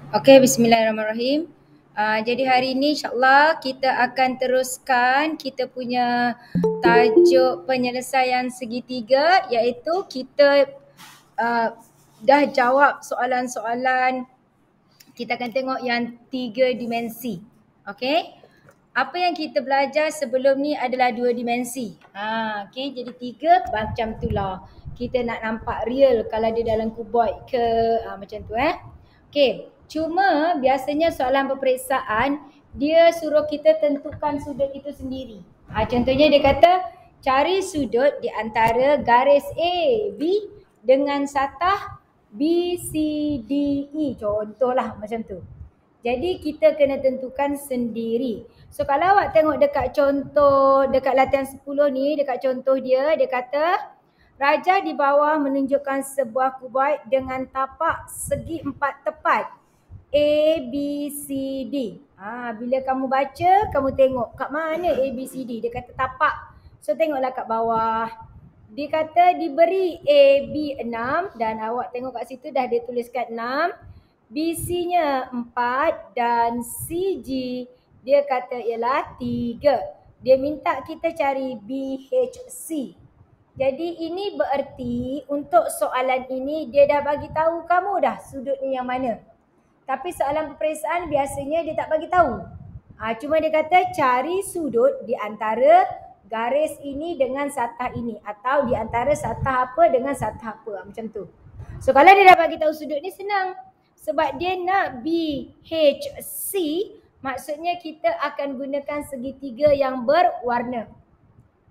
Okey, bismillahirrahmanirrahim. Jadi hari ini insyaAllah kita akan teruskan kita punya tajuk penyelesaian segitiga, iaitu kita dah jawab soalan-soalan. Kita akan tengok yang 3 dimensi. Okey. Apa yang kita belajar sebelum ni adalah 2 dimensi. Okey, jadi 3 macam tu lah. Kita nak nampak real kalau dia dalam kuboid ke macam tu Okey, cuma biasanya soalan peperiksaan dia suruh kita tentukan sudut itu sendiri. Contohnya dia kata cari sudut di antara garis A, B dengan satah B, C, D, E. Contohlah macam tu. Jadi kita kena tentukan sendiri. So kalau awak tengok dekat contoh, dekat latihan 10 ni, dekat contoh dia kata raja di bawah menunjukkan sebuah kuboid dengan tapak segi 4 tepat. A, B, C, D. Bila kamu baca, kamu tengok kat mana A, B, C, D. Dia kata tapak. So tengoklah kat bawah. Dia kata diberi A, B 6 dan awak tengok kat situ dah dia tuliskan 6. BC-nya 4 dan CG dia kata ialah 3. Dia minta kita cari BHC. Jadi ini bererti untuk soalan ini dia dah bagi tahu kamu dah sudut ni yang mana. Tapi soalan peperiksaan biasanya dia tak bagi tahu. Cuma dia kata cari sudut di antara garis ini dengan satah ini atau di antara satah apa dengan satah apa, macam tu. So kalau dia dah bagi tahu sudut ni senang. Sebab dia nak BHC, maksudnya kita akan gunakan segitiga yang berwarna.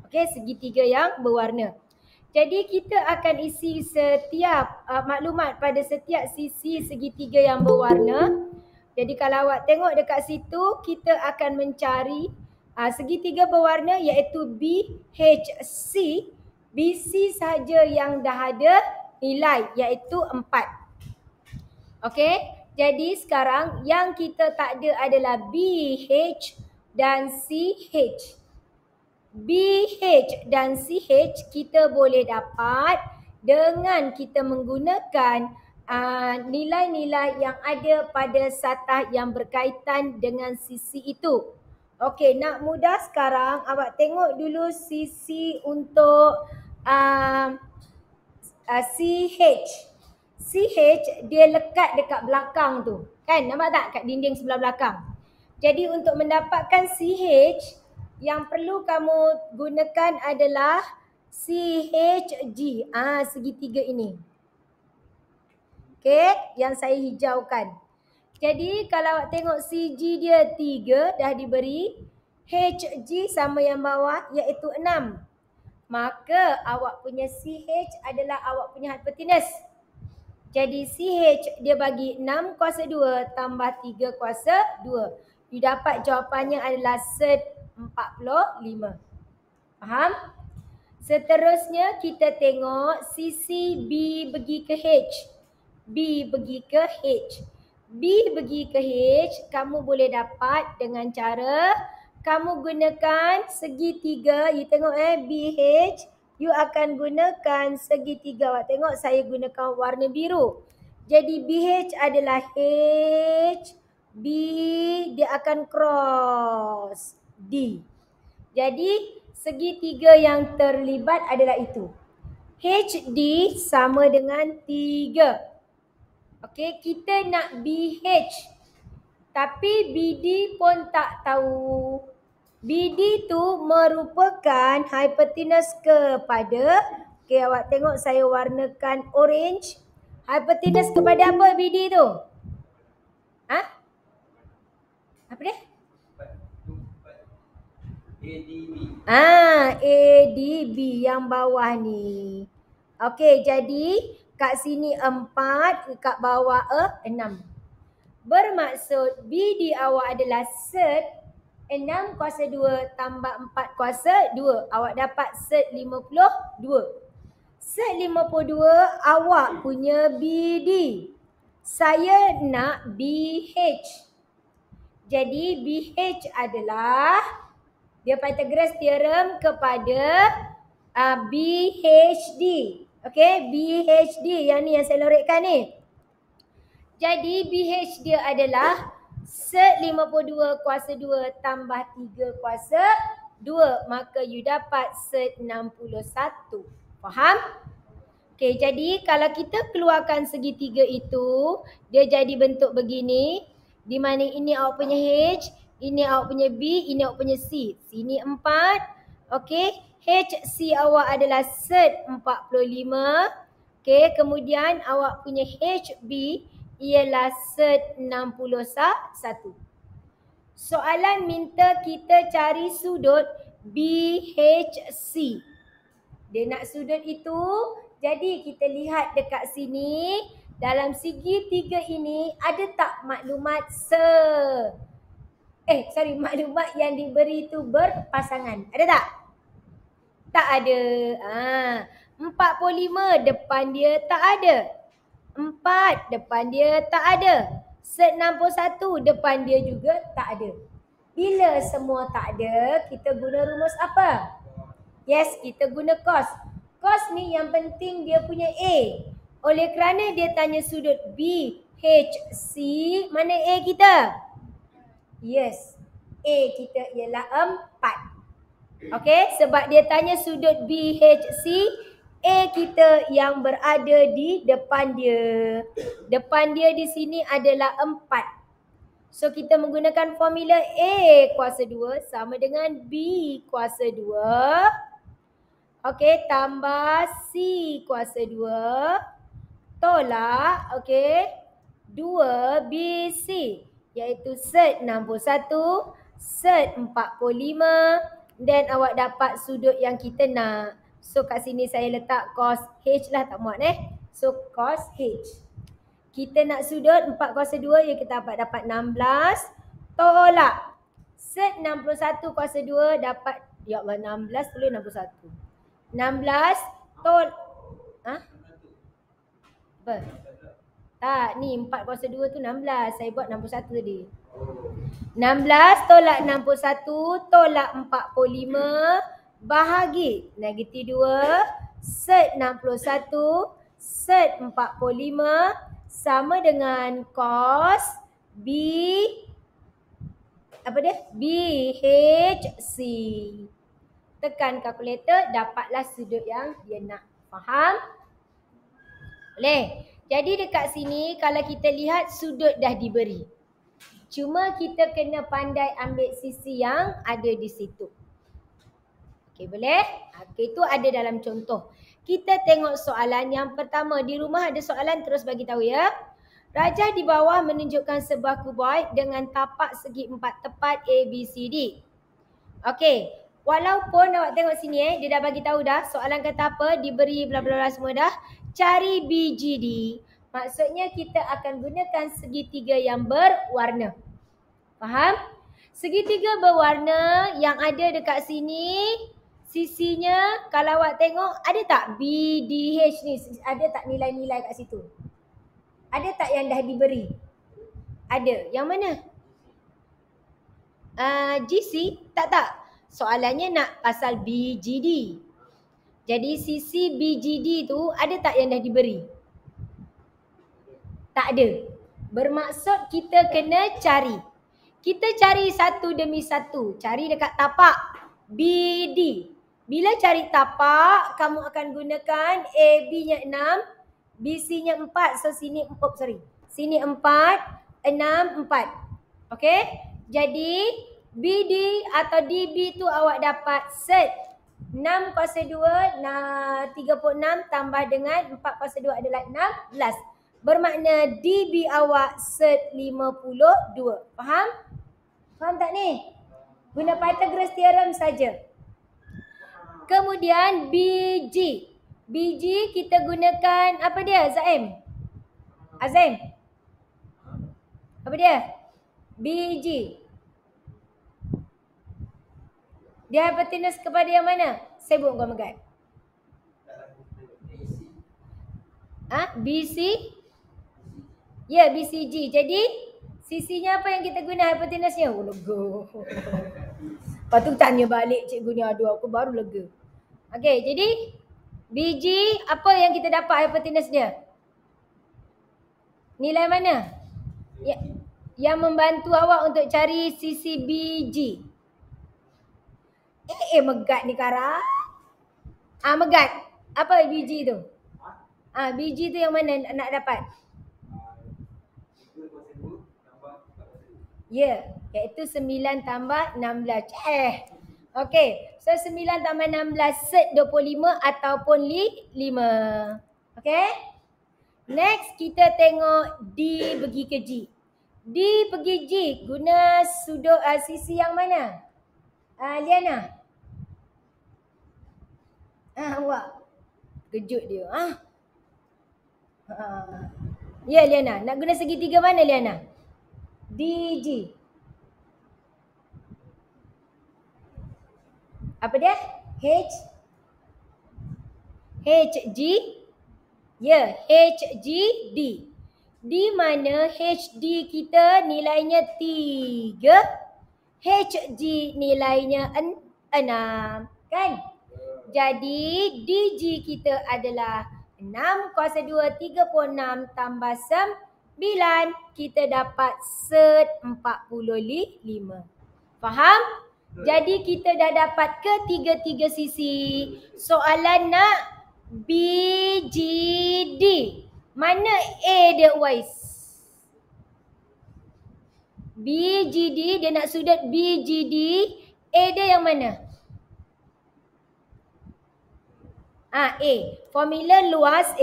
Okey, segitiga yang berwarna. Jadi kita akan isi setiap maklumat pada setiap sisi segitiga yang berwarna. Jadi kalau awak tengok dekat situ, kita akan mencari segitiga berwarna iaitu BHC. BC sahaja yang dah ada nilai iaitu 4. Okey, jadi sekarang yang kita tak ada adalah BH dan CH. BH dan CH kita boleh dapat dengan kita menggunakan nilai-nilai yang ada pada satah yang berkaitan dengan sisi itu. Okey, nak mudah sekarang awak tengok dulu sisi untuk CH. CH dia lekat dekat belakang tu. Kan nampak tak kat dinding sebelah belakang. Jadi untuk mendapatkan CH yang perlu kamu gunakan adalah CHG. Segitiga ini. Okey, yang saya hijaukan. Jadi kalau awak tengok CG dia 3 dah diberi, HG sama yang bawah iaitu 6. Maka awak punya CH adalah awak punya hypotenuse. Jadi CH dia bagi 6 kuasa 2 tambah 3 kuasa 2. You dapat jawapannya adalah set 45. Faham? Seterusnya kita tengok sisi B pergi ke H. B pergi ke H. B pergi ke H kamu boleh dapat dengan cara kamu gunakan segitiga. You tengok BH. You akan gunakan segitiga. Awak tengok saya gunakan warna biru. Jadi BH adalah H. B dia akan cross D. Jadi segitiga yang terlibat adalah itu. HD sama dengan 3. Okey, kita nak BH. Tapi BD pun tak tahu. BD tu merupakan hypotenuse kepada, okey awak tengok saya warnakan orange. Hypotenuse kepada apa BD tu? Apa dia? ADB. ADB yang bawah ni. Okey, jadi kat sini 4, kat bawah 6. Bermaksud BD awak adalah set 6 kuasa 2 tambah 4 kuasa 2. Awak dapat set 52. Set 52 awak punya BD. Saya nak BH. Jadi BH adalah dia Pythagoras theorem kepada BHD. Okey, BHD yang ni yang saya lorekkan ni. Jadi BH dia adalah set 52 kuasa 2 tambah 3 kuasa 2. Maka you dapat set 61. Faham? Okey, jadi kalau kita keluarkan segitiga itu, dia jadi bentuk begini. Di mana ini awak punya H, ini awak punya B, ini awak punya C. Sini 4. Okey, HC awak adalah set 45. Okey, kemudian awak punya HB ialah set 61. Soalan minta kita cari sudut BHC. Dia nak sudut itu, jadi kita lihat dekat sini, dalam segitiga ini ada tak maklumat maklumat yang diberi itu berpasangan. Ada tak? Tak ada. 45 depan dia tak ada. 4 depan dia tak ada. Set 61 depan dia juga tak ada. Bila semua tak ada, kita guna rumus apa? Yes, kita guna cos. Cos ni yang penting dia punya A. Oleh kerana dia tanya sudut BHC, mana A kita? Yes, A kita ialah 4. Okey, sebab dia tanya sudut BHC, A kita yang berada di depan dia. Depan dia di sini adalah 4. So kita menggunakan formula A kuasa 2 sama dengan B kuasa 2. Okey, tambah C kuasa 2 tolak, okey, 2BC iaitu set 61, set 45 dan awak dapat sudut yang kita nak. So kat sini saya letak cos H lah, tak muat So cos H. Kita nak sudut 4 kuasa 2 yang kita dapat 16 tolak set 61 kuasa 2 dapat, ya Allah, 16 tulis 61. 16 apa? Tak, ni 4 kuasa 2 tu 16. Saya buat 61 tadi. 16 tolak 61 tolak 45 bahagi negatif 2 set 61 set 45 sama dengan cos B BHC. Tekan kalkulator, dapatlah sudut yang dia nak. Faham? Boleh? Jadi dekat sini kalau kita lihat sudut dah diberi. Cuma kita kena pandai ambil sisi yang ada di situ. Okey, boleh? Okey, itu ada dalam contoh. Kita tengok soalan yang pertama. Di rumah ada soalan, terus bagi tahu ya. Rajah di bawah menunjukkan sebuah kuboid dengan tapak segi 4 tepat A, B, C, D. Okey, walaupun awak tengok sini dia dah bagi tahu dah. Soalan kata apa? Diberi bla bla bla semua dah. Cari BGD. Maksudnya kita akan gunakan segitiga yang berwarna. Faham? Segitiga berwarna yang ada dekat sini, sisinya kalau awak tengok ada tak BDH ni? Ada tak nilai-nilai kat situ? Ada tak yang dah diberi? Ada. Yang mana? GC? Tak. Soalannya nak pasal BGD. Jadi sisi BGD tu ada tak yang dah diberi? Tak ada. Bermaksud kita kena cari. Kita cari satu demi satu. Cari dekat tapak BD. Bila cari tapak, kamu akan gunakan AB-nya 6, BC-nya 4. So sini, sini 4, 6, 4. Okey? Jadi BD atau DB tu awak dapat set 6 kuasa 2, 36 tambah dengan 4 kuasa 2 adalah 16. Bermakna DB awak set 52. Faham? Faham tak ni? Guna Pythagoras theorem saja. Kemudian BG. BG kita gunakan apa dia, Zaim? Azim? Apa dia? BG. Dia hypotenuse kepada yang mana? Saya buat gambar guide. BC? Ya, BCG. Jadi sisinya apa yang kita guna hypotenuse-nya? Oh, lega. Lepas tu tanya balik cikgu ni, aduh aku baru lega. Okey, jadi BG apa yang kita dapat hypotenuse dia? Nilai mana? Yang membantu awak untuk cari sisi BG. Megat ni Kara. Megat. Apa BG tu? BG tu yang mana nak dapat? Ya, iaitu 9 tambah 16. Okey, so 9 tambah 16 set 25 ataupun 5. Okey? Next, kita tengok D pergi ke G. D pergi G, guna sudut sisi yang mana? Liana? Awak. Kejut dia. Ya, Liana. Nak guna segitiga mana, Liana? DG. Apa dia? HG. Ya, HGD. Di mana HD kita nilainya 3, HG nilainya 6. Kan? Jadi DG kita adalah 6 kuasa 2, 36 tambah 9. Kita dapat set 45. Faham? Jadi kita dah dapat ketiga-tiga sisi. Soalan nak BGD. Mana A dia, Uwais? BGD, dia nak sudut BGD. A dia yang mana? A. Formula luas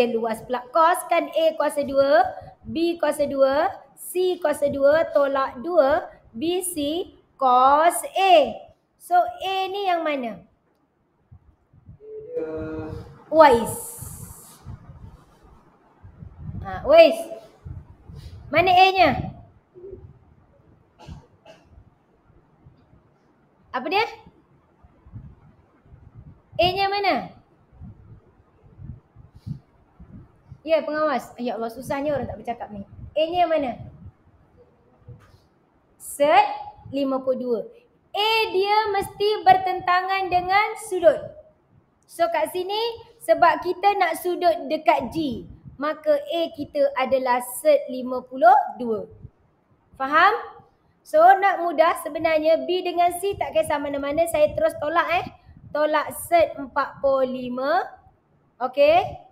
pula. Cos kan A kuasa 2, B kuasa 2, C kuasa 2, tolak 2, BC cos A. So A ni yang mana? Uwais. Uwais. Mana A-nya? Apa dia? A-nya mana? Ya, pengawas. Ya Allah, susahnya orang tak bercakap ni. A-nya yang mana? Set 52. A dia mesti bertentangan dengan sudut. So kat sini, sebab kita nak sudut dekat G, maka A kita adalah set 52. Faham? So nak mudah, sebenarnya B dengan C tak kisah mana-mana. Saya terus tolak Tolak set 45. Okay.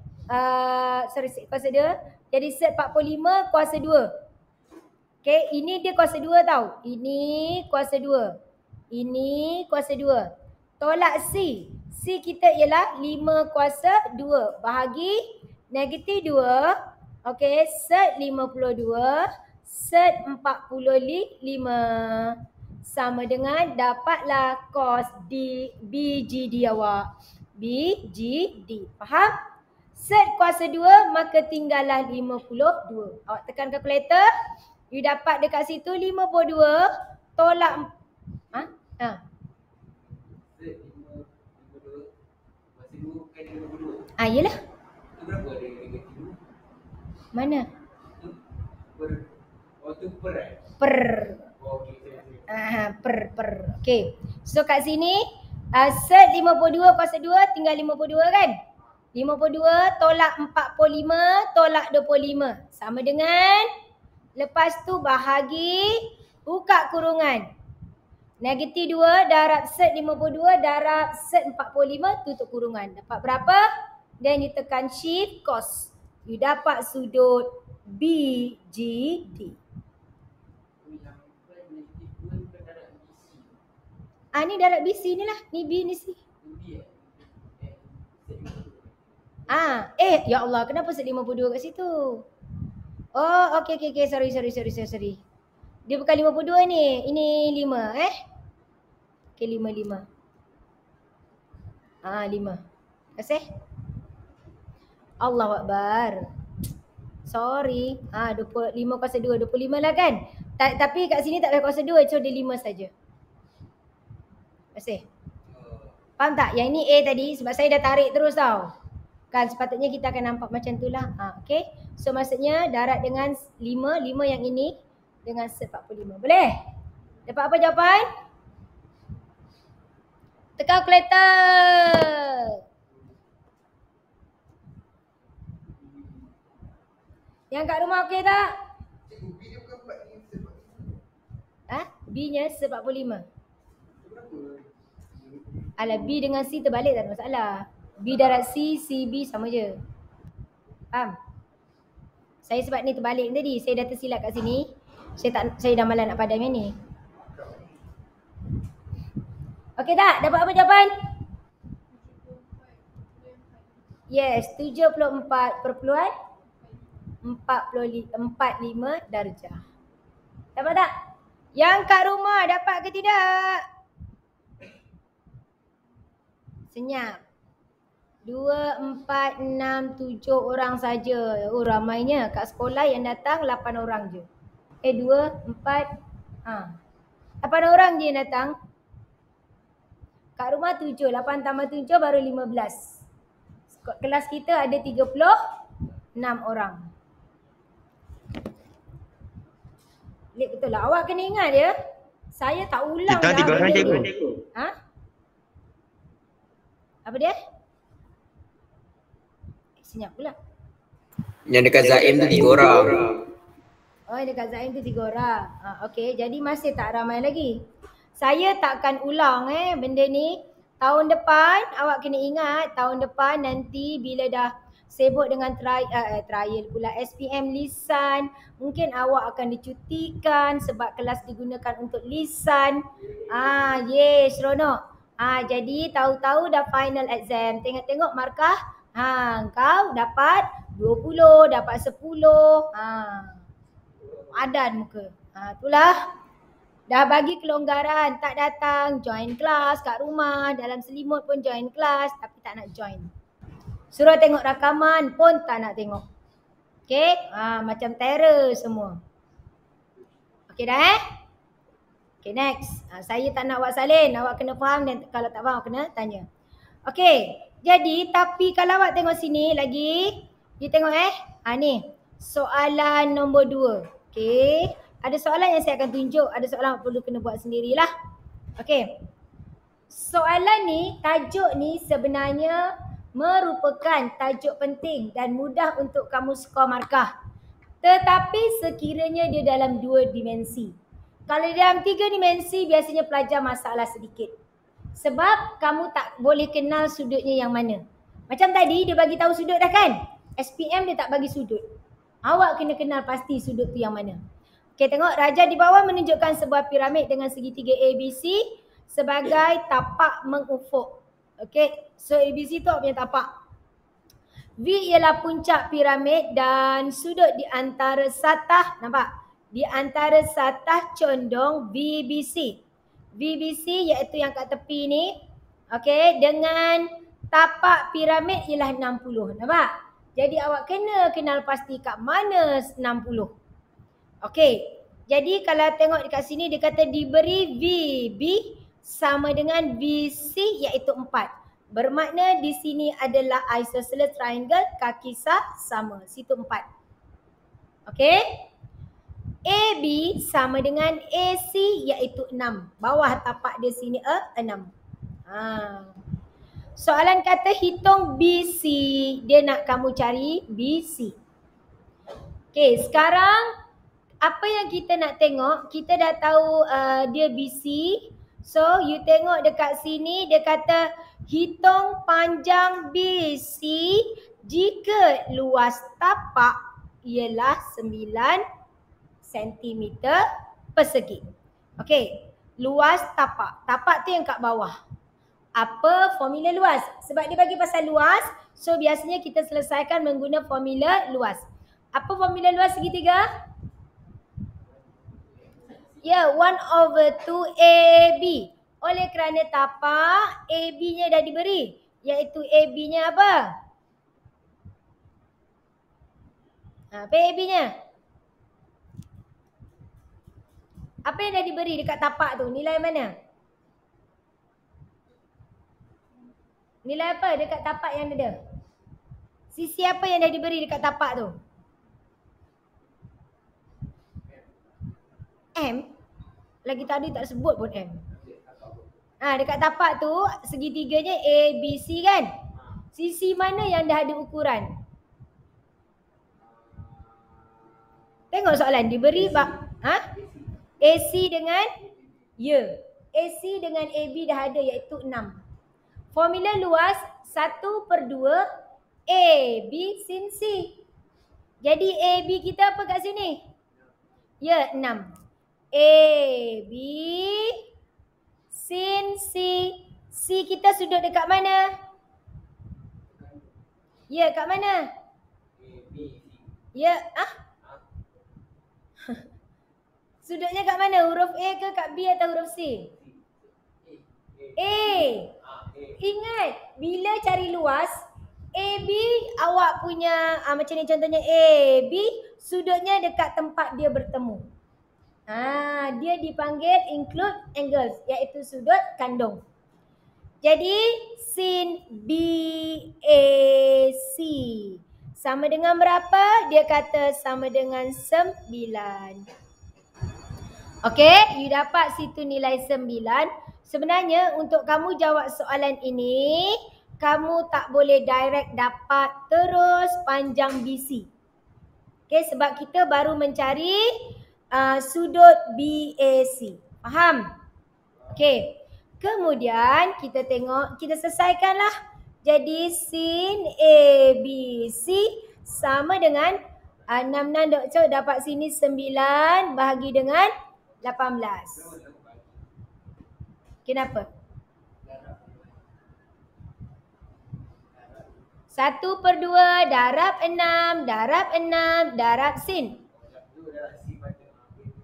Set kuasa 2. Jadi set 45 kuasa 2. Okay, ini dia kuasa 2 tau. Ini kuasa 2. Ini kuasa 2. Tolak C. C kita ialah 5 kuasa 2. Bahagi negatif 2. Okay, set 52. Set 45. Sama dengan dapatlah cos BGD awak. BGD. Faham? Set kuasa 2 maka tinggallah 52. Awak tekan kalkulator. You dapat dekat situ 52 tolak yelah. Mana? Per. Okay. So kat sini set 52 kuasa 2 tinggal 52 kan? 52 tolak 45 tolak 25. Sama dengan lepas tu bahagi buka kurungan. Negatif 2 darab set 52 darab set 45 tutup kurungan. Dapat berapa? Dan ditekan shift cos. You dapat sudut BGD. Ni darab BC ni lah. Ni B ni C. Ya Allah, kenapa set 52 kat situ? Oh, okey. Sorry. Dia bukan 52 ni. Ini 5 Okey, 5. 5. Kasih. Allahu Akbar. Sorry. 25 kuasa 2. 25 lah kan? Tapi kat sini tak payah kuasa 2. So dia 5 saja. Kasih. Faham tak? Yang ini A tadi sebab saya dah tarik terus tau. Kan sepatutnya kita akan nampak macam tu lah. Okay. So maksudnya darat dengan 5 yang ini dengan set 45. Boleh? Dapat apa jawapan? Tekan kalkulator. Yang kat rumah okey tak? B-nya 45. Alah, B dengan C terbalik tak ada masalah. B darab C, C, B sama je. Faham? Saya sebab ni terbalik tadi. Saya dah tersilap kat sini. Saya dah malas nak padam yang ni. Okey tak? Dapat apa jawapan? Yes, 74.45 darjah. Dapat tak? Yang kat rumah dapat ke tidak? Senyap. 2, 4, 6, 7 orang saja. Oh, ramainya. Kat sekolah yang datang 8 orang je. 2, 4, 8 orang je yang datang. Kat rumah 7. 8 tambah 7 baru 15. Kelas kita ada 36 orang. Betul lah. Awak kena ingat ya. Saya tak ulang dah. Kita 3 orang cikgu. Apa dia? Senyap pula. Yang dekat Zaim tu 3 orang. Oh, dekat Zaim tu 3 orang. Okey, jadi masih tak ramai lagi. Saya takkan ulang benda ni. Tahun depan, awak kena ingat tahun depan nanti bila dah sibuk dengan trial pula SPM lisan, mungkin awak akan dicutikan sebab kelas digunakan untuk lisan. Yes, seronok. Jadi tahu-tahu dah final exam. Tengok-tengok markah. Kau dapat 20, dapat 10. Adan muka. Itulah. Dah bagi kelonggaran, tak datang, join kelas kat rumah, dalam selimut pun join kelas tapi tak nak join. Suruh tengok rakaman pun tak nak tengok. Okay, macam terror semua. Okay dah Okay, next. Saya tak nak awak salin, awak kena faham dan kalau tak faham awak kena tanya. Okay, jadi tapi kalau awak tengok sini lagi, you tengok ni, soalan nombor 2. Okay. Ada soalan yang saya akan tunjuk, ada soalan yang perlu kena buat sendirilah. Okey. Soalan ni, tajuk ni sebenarnya merupakan tajuk penting dan mudah untuk kamu skor markah. Tetapi sekiranya dia dalam 2 dimensi. Kalau dalam 3 dimensi biasanya pelajar masalah sedikit. Sebab kamu tak boleh kenal sudutnya yang mana. Macam tadi dia bagi tahu sudut dah kan? SPM dia tak bagi sudut. Awak kena kenal pasti sudut tu yang mana. Okay, tengok raja di bawah menunjukkan sebuah piramid dengan segitiga ABC sebagai tapak mengufuk. Okay, so ABC tu apa punya tapak. V ialah puncak piramid dan sudut di antara satah, nampak? Di antara satah condong VBC. VBC iaitu yang kat tepi ni. Okay, dengan tapak piramid ialah 60. Nampak? Jadi awak kena kenal pasti kat mana 60. Okey, jadi kalau tengok dekat sini dia kata diberi VB sama dengan VC iaitu 4. Bermakna di sini adalah isosceles triangle kaki sama, situ 4. Okey. AB sama dengan AC iaitu 6. Bawah tapak dia sini 6. Soalan kata hitung BC, dia nak kamu cari BC. Okey, sekarang apa yang kita nak tengok, kita dah tahu dia BC. So you tengok dekat sini dia kata hitung panjang BC jika luas tapak ialah 9 cm persegi. Okey, luas tapak. Tapak tu yang kat bawah. Apa formula luas? Sebab dia bagi pasal luas, so biasanya kita selesaikan menggunakan formula luas. Apa formula luas segitiga? Ya, 1/2 AB. Oleh kerana tapak, AB-nya dah diberi. Iaitu AB-nya apa? Apa AB-nya? Apa yang dah diberi dekat tapak tu? Nilai mana? Nilai apa dekat tapak yang ada? Sisi apa yang dah diberi dekat tapak tu? M. Lagi tadi tak sebut pun M. Dekat tapak tu segitiganya A, B, C kan? Sisi mana yang dah ada ukuran? Tengok soalan diberi AC dengan AC dengan AB dah ada iaitu 6. Formula luas 1/2 AB sin C. Jadi AB kita apa kat sini? Ya, 6. AB sin C. C kita sudut dekat mana? Ya, kat mana? Ya, sudutnya kat mana? Huruf A ke kat B atau huruf C? A. Ingat, bila cari luas, AB awak punya, macam ni contohnya AB, sudutnya dekat tempat dia bertemu. Dia dipanggil include angles, iaitu sudut kandung. Jadi, sin BAC sama dengan berapa? Dia kata sama dengan 9. Okey, you dapat situ nilai 9. Sebenarnya untuk kamu jawab soalan ini, kamu tak boleh direct dapat terus panjang BC. Okey, sebab kita baru mencari sudut BAC. Faham? Okey. Kemudian kita tengok, kita selesaikanlah. Jadi sin ABC sama dengan 6 dapat sini 9 bahagi dengan 18. Kenapa? 1/2 darab 6 darab 6 darab sin.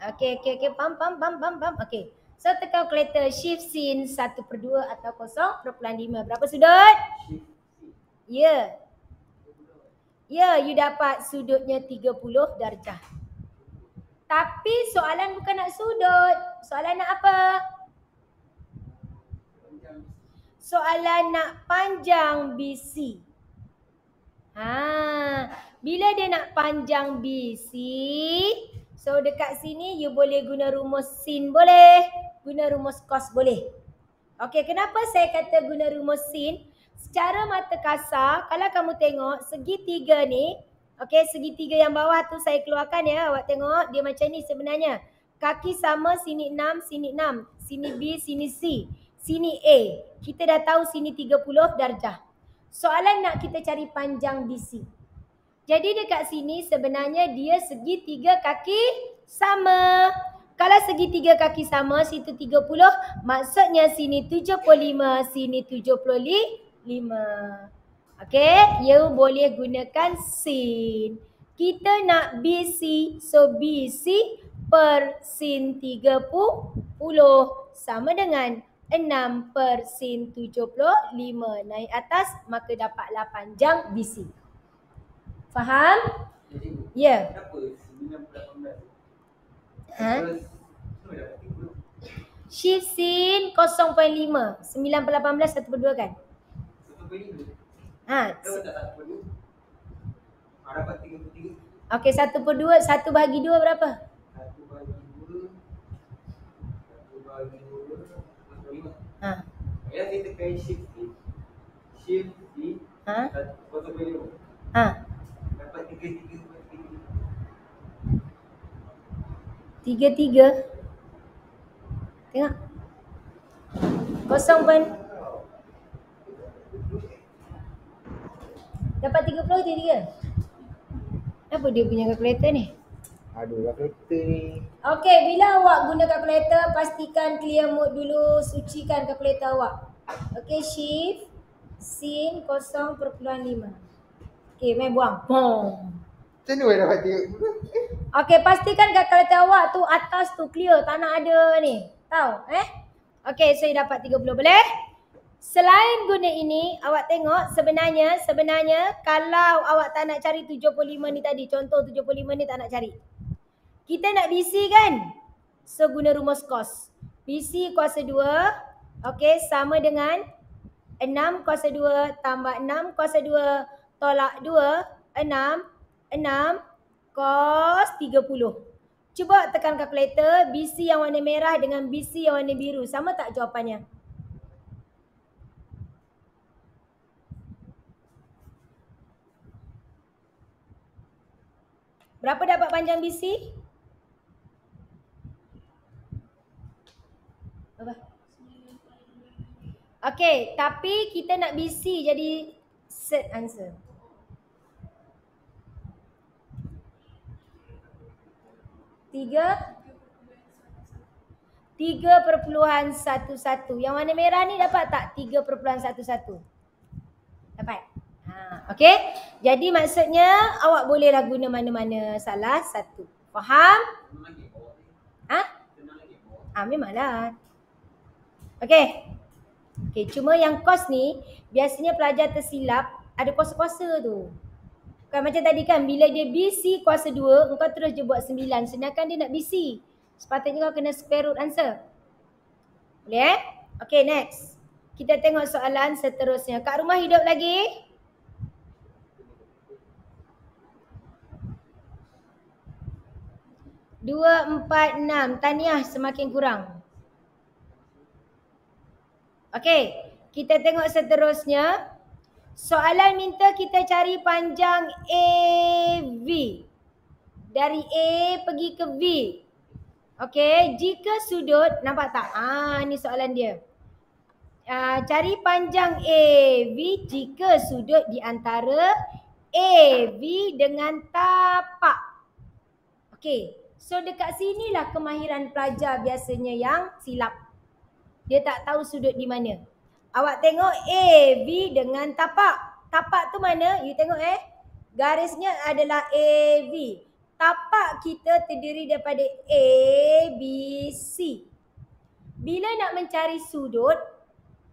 Okey. Pam. Okey. So tekan kalkulator shift sin 1/2 atau 0.5. Berapa sudut? Ya. Ya, you dapat sudutnya 30 darjah. Tapi soalan bukan nak sudut. Soalan nak apa? Soalan nak panjang BC. Bila dia nak panjang BC, so dekat sini you boleh guna rumus sin boleh, guna rumus cos boleh. Okey, kenapa saya kata guna rumus sin? Secara mata kasar, kalau kamu tengok segitiga ni, okey, segitiga yang bawah tu saya keluarkan ya, awak tengok dia macam ni sebenarnya. Kaki sama, sini 6, sini 6, sini B, sini C, sini A. Kita dah tahu sini 30 darjah. Soalan nak kita cari panjang BC. Jadi dekat sini sebenarnya dia segitiga kaki sama. Kalau segitiga kaki sama, situ 30, maksudnya sini 75, sini 75. Okey, you boleh gunakan sin. Kita nak BC, so BC per sin 30 sama dengan 6 per sin 75. Naik atas, maka dapatlah panjang BC. Faham? Ya. Shift sin 0.5. 9/18 1/2 kan? 1/2. Dapat 33. Okey, 1/2. 1 bahagi 2 berapa? 1 bahagi 2. 1 bahagi 2. 1/5. Ya, kita tekan shift sin. Shift sin. 0.5. Dapat 33. 33. Tengok. 0. Dapat 30 ke 33? Apa dia punya kalkulator ni? Aduh, kalkulator ni. Okey, bila awak guna kalkulator, pastikan clear mode dulu, sucikan kalkulator awak. Okey, shift sin 0.5. Okey, main buang. Boom. Macam mana dapat 30? Okey, pastikan kalkulator awak tu atas tu clear, tak nak ada ni. Tahu? Okey, saya dapat 30. Boleh? Selain guna ini, awak tengok sebenarnya kalau awak tak nak cari 75 ni tadi, contoh 75 ni tak nak cari. Kita nak BC kan? So guna rumus cos. BC kuasa 2, okey, sama dengan 6 kuasa 2 tambah 6 kuasa 2 tolak 2, 6 cos 30. Cuba tekan kalkulator, BC yang warna merah dengan BC yang warna biru, sama tak jawapannya? Berapa dapat panjang BC? Apa? Okey, tapi kita nak BC jadi set answer. Tiga 3.11. Yang warna merah ni dapat tak 3.11? Dapat. Okey. Jadi maksudnya awak bolehlah guna mana-mana salah satu. Faham? Memanglah. Okey. Okey, cuma yang kos ni biasanya pelajar tersilap ada kuasa-kuasa tu. Kan macam tadi kan, bila dia BC kuasa 2, engkau terus je buat 9. Sedangkan dia nak BC. Sepatutnya kau kena square root answer. Boleh Okey, next. Kita tengok soalan seterusnya. Kat rumah hidup lagi? Dua, 4, 6. Tahniah, semakin kurang. Okey, kita tengok seterusnya. Soalan minta kita cari panjang AV. Dari A pergi ke V. Okey, jika sudut, nampak tak? Ni soalan dia. Cari panjang AV jika sudut di antara AV dengan tapak. Okey, so dekat sinilah kemahiran pelajar biasanya yang silap. Dia tak tahu sudut di mana. Awak tengok AV dengan tapak. Tapak tu mana? You tengok garisnya adalah AV. Tapak kita terdiri daripada A, B, C. Bila nak mencari sudut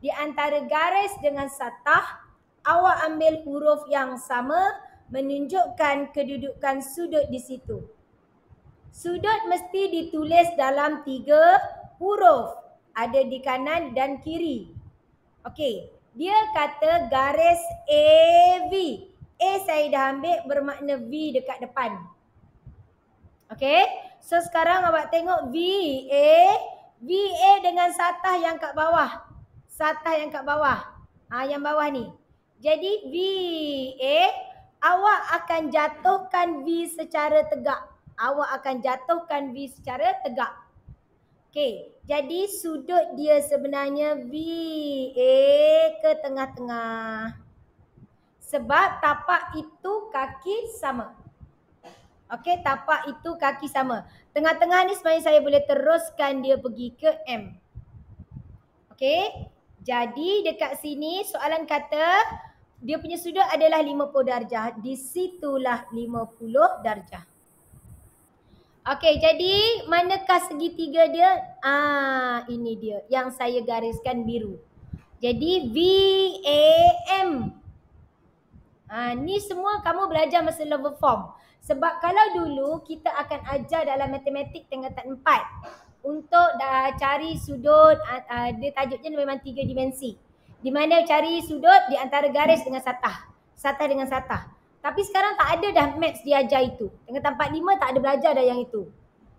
di antara garis dengan satah, awak ambil huruf yang sama menunjukkan kedudukan sudut di situ. Sudut mesti ditulis dalam 3 huruf. Ada di kanan dan kiri. Okey, dia kata garis AV. A saya dah ambil bermakna V dekat depan. Okey, so sekarang awak tengok VA dengan satah yang kat bawah. Satah yang kat bawah. Yang bawah ni. Jadi VA, awak akan jatuhkan V secara tegak. Awak akan jatuhkan V secara tegak. Okey, jadi sudut dia sebenarnya VA ke tengah-tengah. Sebab tapak itu kaki sama. Okey, tapak itu kaki sama. Tengah-tengah ni sebenarnya saya boleh teruskan dia pergi ke M. Okey, jadi dekat sini soalan kata dia punya sudut adalah 50 darjah. Di situlah 50 darjah. Okey, jadi manakah segitiga dia? Ini dia yang saya gariskan biru. Jadi VAM. Ni semua kamu belajar masa level form. Sebab kalau dulu kita akan ajar dalam matematik tingkatan 4 untuk cari sudut, dia tajuknya memang 3 dimensi. Di mana cari sudut di antara garis dengan satah. Satah dengan satah. Tapi sekarang tak ada dah maths diajar itu. Tingkatan 45 tak ada belajar dah yang itu.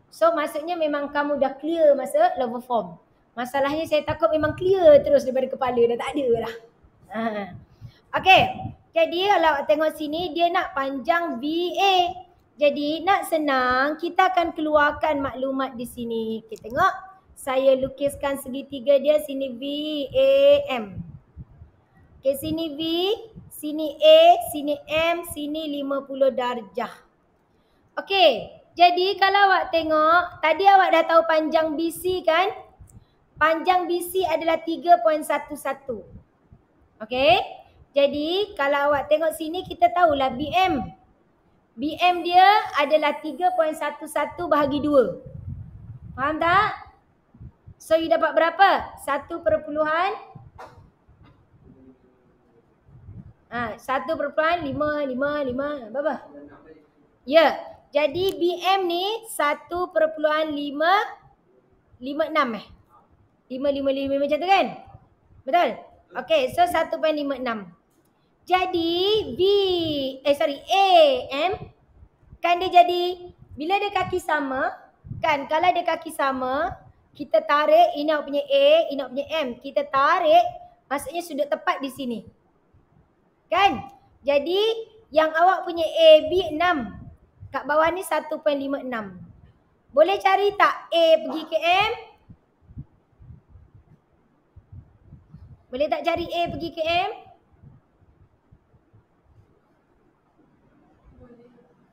So maksudnya memang kamu dah clear masa level form. Masalahnya saya takut memang clear terus daripada kepala, dah tak ada dah. Okey. Jadi kalau awak tengok sini, dia nak panjang VA. Jadi nak senang, kita akan keluarkan maklumat di sini. Kita tengok, saya lukiskan segitiga dia, sini VAM. Okey, sini V, sini A, sini M, sini 50 darjah. Okey, jadi kalau awak tengok, tadi awak dah tahu panjang BC kan? Panjang BC adalah 3.11. Okey. Jadi kalau awak tengok sini kita tahulah BM. BM dia adalah 3.11 bahagi 2. Faham tak? So you dapat berapa? 1.55 berapa? Ya. Jadi BM ni 1.556 555 macam tu kan? Betul? Okey, so 1.56. Jadi AM kan dia jadi, bila dia kaki sama kan, kalau dia kaki sama kita tarik, ini awak punya A, ini awak punya M, kita tarik maksudnya sudut tepat di sini kan. Jadi yang awak punya AB 6, Kat bawah ni 1.56. Boleh cari tak A pergi ke M? Boleh tak cari A pergi ke M?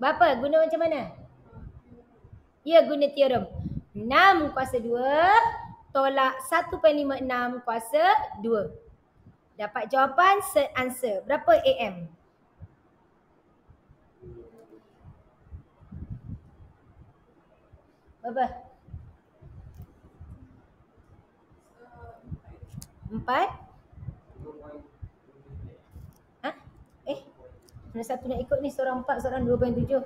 Berapa? Guna macam mana? Ya, guna teorem. 6 kuasa 2 tolak 1.56 kuasa 2. Dapat jawapan third answer. Berapa AM? Berapa? 4? Ha? Mana satu nak ikut ni? Seorang 4, seorang 2.7.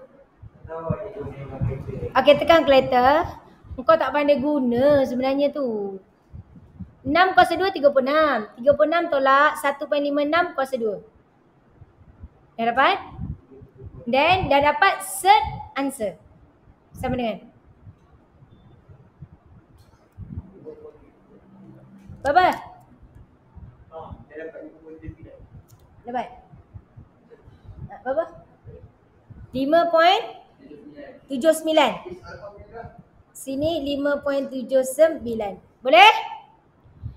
Okey, tekan kalkulator. Engkau tak pandai guna sebenarnya tu. 6 kuasa 2, 36. 36 tolak 1.56 kuasa 2. Dah dapat? Then dah dapat third answer. Sama dengan berapa? Dapat? Berapa? 5.79. Sini 5.79. Boleh?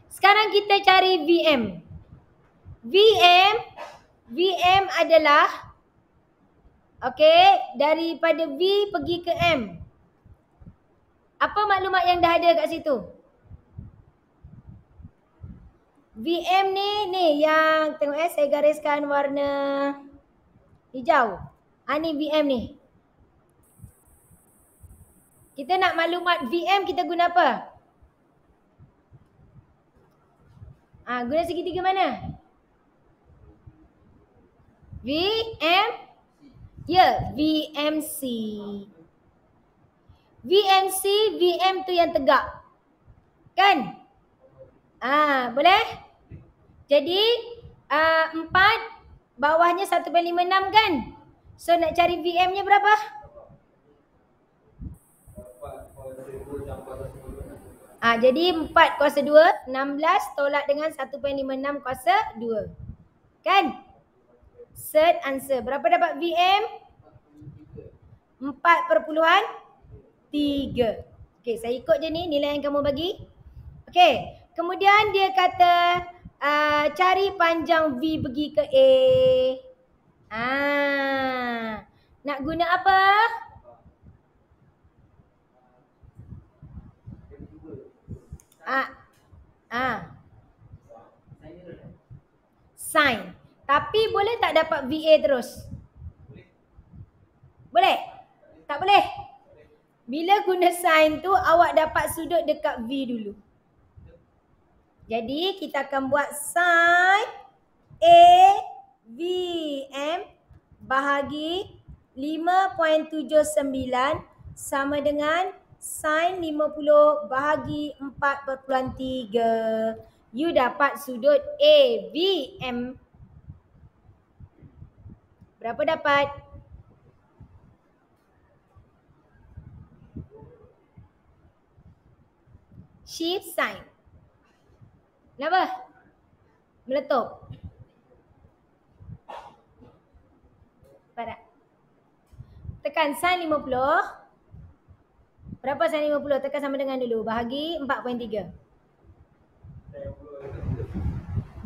Sekarang kita cari VM. VM adalah daripada V pergi ke M. Apa maklumat yang dah ada kat situ? VM ni yang tengok saya gariskan warna hijau. Ni VM ni. Kita nak maklumat VM, kita guna apa? Guna segitiga mana? VM? Ya, VMC. VMC, VM tu yang tegak. Kan? Boleh? Jadi 4 bawahnya 1.56 kan? So nak cari VM-nya berapa? Jadi 4 kuasa 2, 16 tolak dengan 1.56 kuasa 2. Kan? Third answer. Berapa dapat VM? 4.3. Okey, saya ikut je ni nilai yang kamu bagi. Okey, kemudian dia kata cari panjang V pergi ke A. Nak guna apa? Sin. Tapi boleh tak dapat VA terus? Boleh? Tak boleh? Bila guna sin tu awak dapat sudut dekat V dulu. Jadi kita akan buat sin AVM bahagi 5.79 sama dengan sin 50 bahagi 4.3. You dapat sudut AVM. Berapa dapat? Shift sin. Kenapa? Meletup. Padat. Tekan sin 50. Berapa sin 50? Tekan sama dengan dulu. Bahagi 4.3.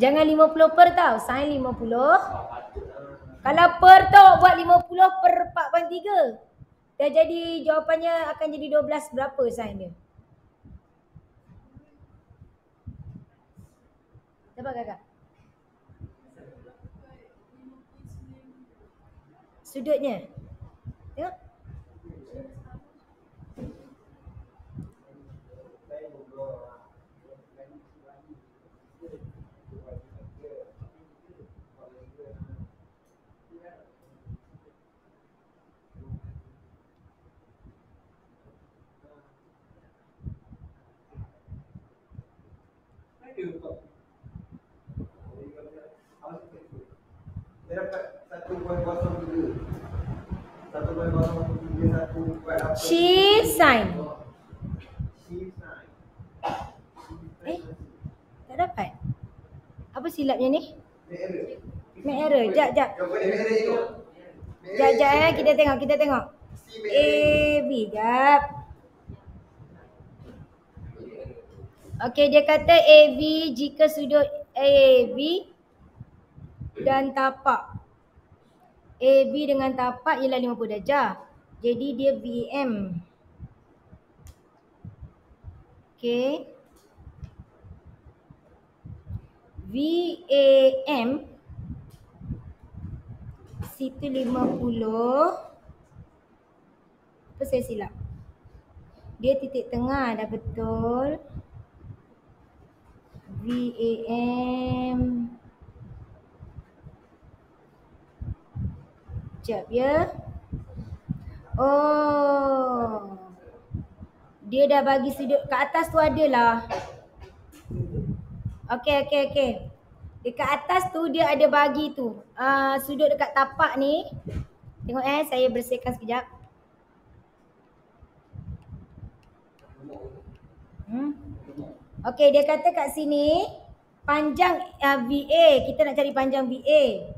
Jangan 50 per tau. Sin 50. Kalau per tau buat 50 per 4.3. Dah jadi jawapannya akan jadi 12. Berapa sin dia? Dapat kakak? Sudutnya. Tengok. Dia dapat 1.03. 1.03. Shift sin. Tak dapat. Apa silapnya ni? Make error. Jap. Jap, kita tengok. AB. Jap. Okey, dia kata AB jika sudut AB dan tapak. AB dengan tapak ialah 50 darjah. Jadi dia VM. Okey. VAM situ 50. Apa saya silap? Dia titik tengah dah betul. VAM. Sekejap ya. Oh. Dia dah bagi sudut kat atas tu adalah. Okey. Dekat atas tu dia ada bagi tu. Sudut dekat tapak ni. Tengok saya bersihkan sekejap. Okey, dia kata kat sini panjang VA. Kita nak cari panjang VA.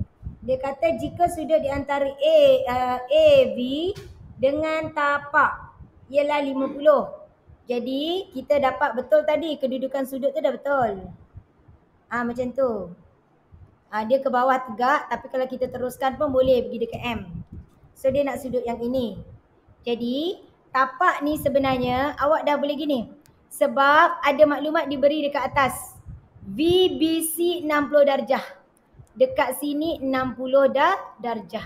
Dia kata jika sudut di antara AB dengan tapak ialah 50. Jadi kita dapat betul tadi kedudukan sudut tu dah betul. Macam tu. Dia ke bawah tegak tapi kalau kita teruskan pun boleh pergi dekat M. So dia nak sudut yang ini. Jadi tapak ni sebenarnya awak dah boleh gini. Sebab ada maklumat diberi dekat atas. VBC 60 darjah. Dekat sini 60 darjah.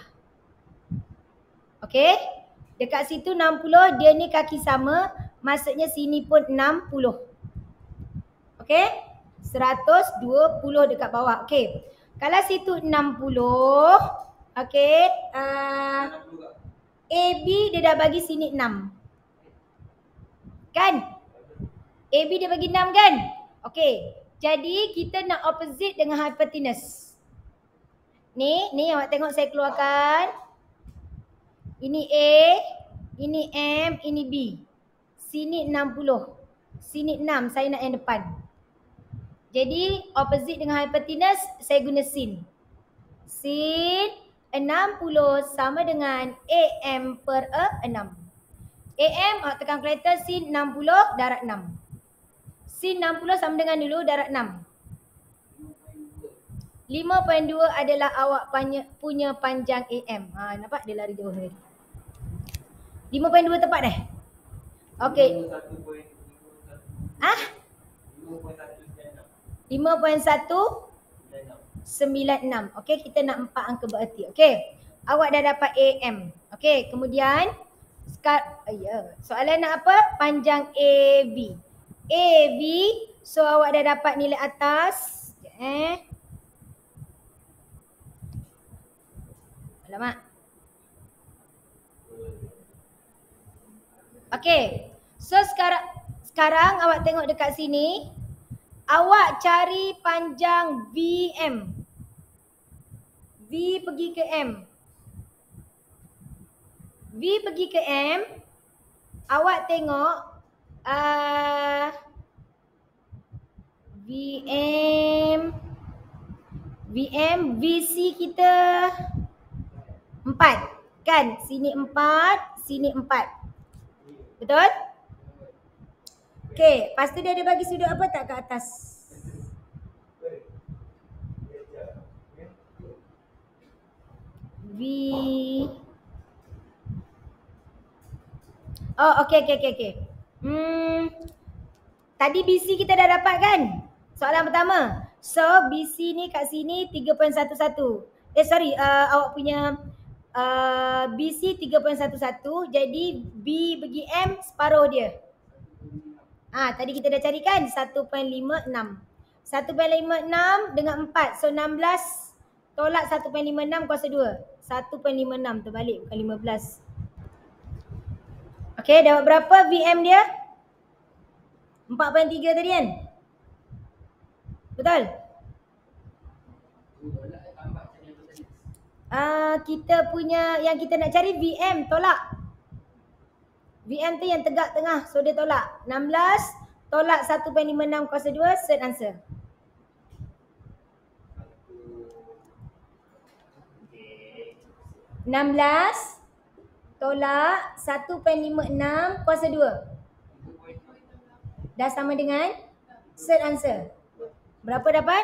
Okey? Dekat situ 60, dia ni kaki sama. Maksudnya sini pun 60. Okey? 120 dekat bawah. Okey. Kalau situ 60, okey, AB dia dah bagi sini 6. Kan? AB dia bagi 6 kan? Okey. Jadi kita nak opposite dengan hypotenuse. Ni awak tengok saya keluarkan. Ini A, ini M, ini B. Sini 60. Sini 6, saya nak yang depan. Jadi opposite dengan hypotenuse saya guna sin. Sin 60 sama dengan AM per 6. AM awak tekan kalkulator, sin 60 darab 6. Sin 60 sama dengan dulu darab 6. 5.2 adalah awak punya panjang AM. Nampak dia lari jauh tadi. 5.2 tepat dah? Okey. 5.196. Okey, kita nak 4 angka bererti. Okey. Awak dah dapat AM. Okey, kemudian soalan nak apa? Panjang AB. AB, so awak dah dapat nilai atas. Alamak. Okey. So sekarang awak tengok dekat sini. Awak cari panjang VM. V pergi ke M. V pergi ke M. Awak tengok VM VC kita 4 kan? Sini 4, sini 4. Betul? Okey, lepas tu dia ada bagi sudut apa tak ke atas? V. Oh, okey. Tadi BC kita dah dapat kan? Soalan pertama. So, BC ni kat sini 3.11. Awak punya BC 3.11. Jadi B bagi M separuh dia. Tadi kita dah cari kan 1.56. 1.56 dengan 4. So 16 tolak 1.56 kuasa 2. 1.56 terbalik bukan 15. Okey, dapat berapa VM dia? 4.3 tadi kan? Betul? Kita punya yang kita nak cari VM tolak. VM tu yang tegak tengah, so dia tolak. 16 tolak 1.56 kuasa 2, third answer. tolak 1.56 kuasa 2. Dah sama dengan third answer. Berapa dapat?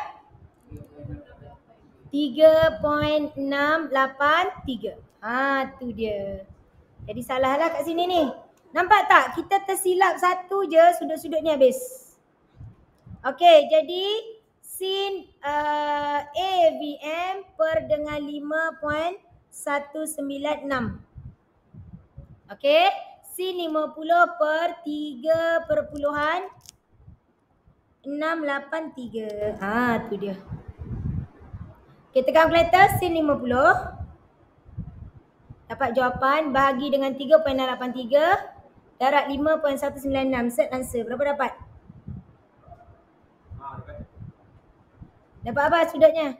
3.683. Tu dia. Jadi salahlah kat sini ni. Nampak tak? Kita tersilap satu je, sudut-sudut ni habis. Okey, jadi sin AVM per dengan 5.196. Okey, sin 50 per 3.683. Tu dia. Kita kalkulator sin 50. Dapat jawapan bahagi dengan 3.683 darab 5.196. Set answer. Berapa dapat? Dapat apa sudutnya?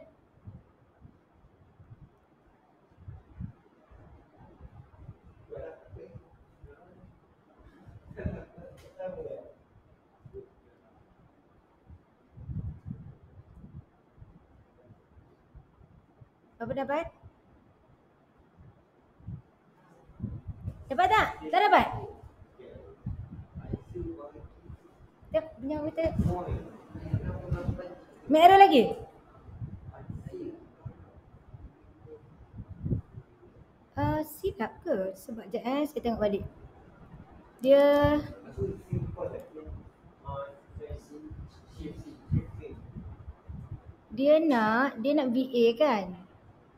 Berapa dapat? Dapat tak? Tak dapat? Tak punya kita. Merah lagi? Silap ke? Sebab sekejap saya tengok balik. Dia nak VA kan?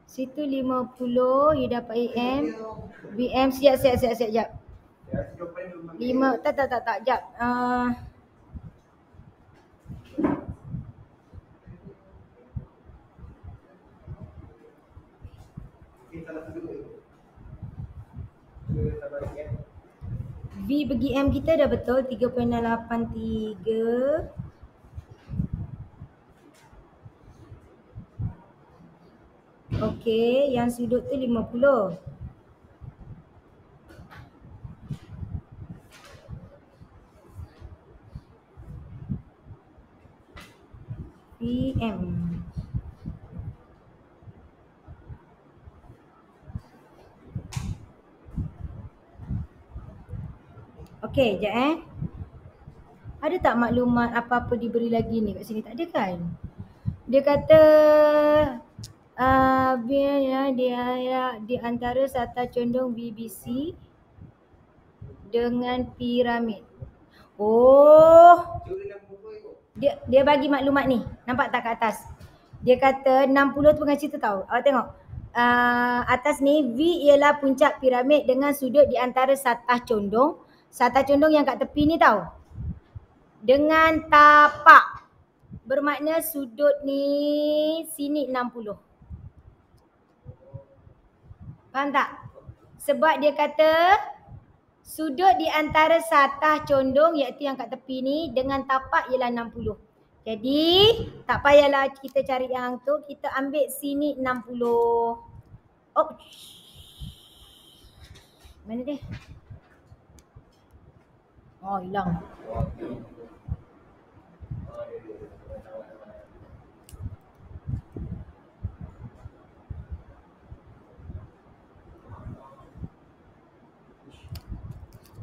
Situ 50, you dapat AM. BM siap. 5, tak, jap. V bagi M kita dah betul 3.683. Okey, yang sudut tu 50. PM. Okey, sekejap Ada tak maklumat apa-apa diberi lagi ni kat sini? Tak ada kan? Dia kata di antara sata condong BBC dengan piramid. Oh. Dia bagi maklumat ni. Nampak tak kat atas? Dia kata 60 tu bukan cerita tau. Awak tengok. Atas ni V ialah puncak piramid dengan sudut di antara satah condong. Satah condong yang kat tepi ni tau. Dengan tapak. Bermakna sudut ni sini 60. Faham tak? Sebab dia kata sudut di antara satah condong iaitu yang kat tepi ni dengan tapak ialah 60. Jadi tak payahlah kita cari yang tu, kita ambil sini 60. Oh. Mana dia? Oh, hilang.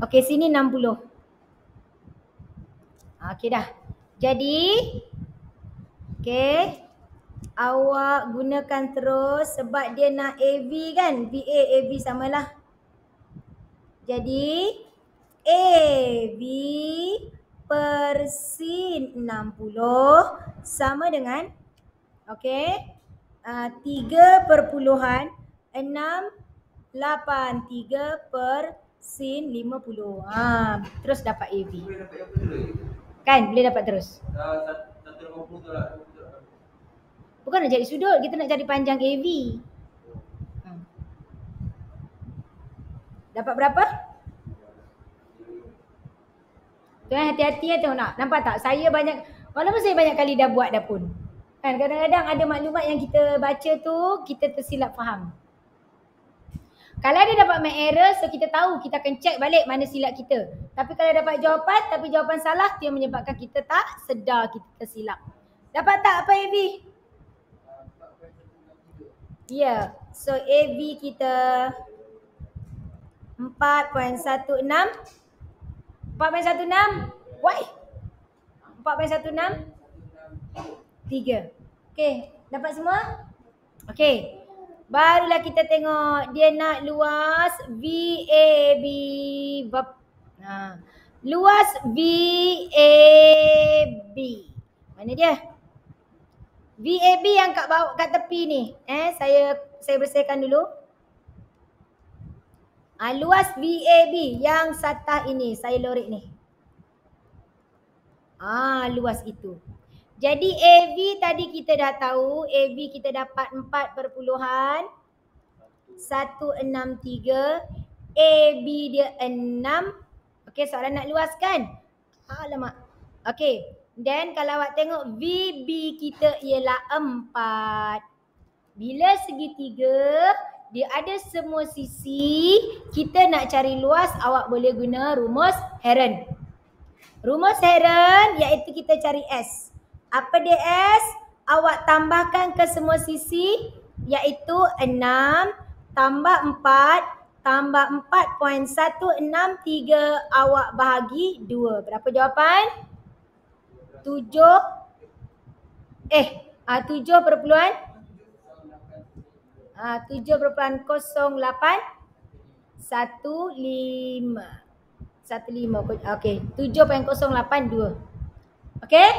Okey, sini 60. Okey dah. Jadi, okey. Awak gunakan terus sebab dia nak AV kan? VA, AV samalah. Jadi, AV per sin 60 sama dengan okey, 3.683 per sin 50. Terus dapat AV. Kan boleh dapat terus. 180 tu lah. Bukan nak cari sudut, kita nak cari panjang AV. Dapat berapa? Tuan hati-hati ya tengok nak. Nampak tak? Saya banyak, walaupun saya banyak kali dah buat dah pun. Kan kadang-kadang ada maklumat yang kita baca tu, kita tersilap faham. Kalau dia dapat mark error, so kita tahu, kita akan check balik mana silap kita. Tapi kalau dapat jawapan, tapi jawapan salah, tu yang menyebabkan kita tak sedar kita tersilap. Dapat tak apa AV? Ya, so AV kita 4.16. 4.16. Why? 4.16. 3. Okey, dapat semua? Okey. Barulah kita tengok dia nak luas VAB. Luas VAB. Mana dia? VAB yang kat bawah kat tepi ni. Saya bersihkan dulu. Luas VAB yang satah ini saya lorek ni. Luas itu. Jadi AV tadi kita dah tahu, AV kita dapat 4.163. AB dia 6. Okey, soalan nak luaskan. Alamak. Okey. Then kalau awak tengok VB kita ialah 4. Bila segitiga dia ada semua sisi, kita nak cari luas, awak boleh guna rumus Heron. Rumus Heron iaitu kita cari S. Apa dia S? Awak tambahkan ke semua sisi iaitu 6 tambah 4 tambah 4.163 awak bahagi 2. Berapa jawapan? 7 7.0815. Okey, 7.082. Okey?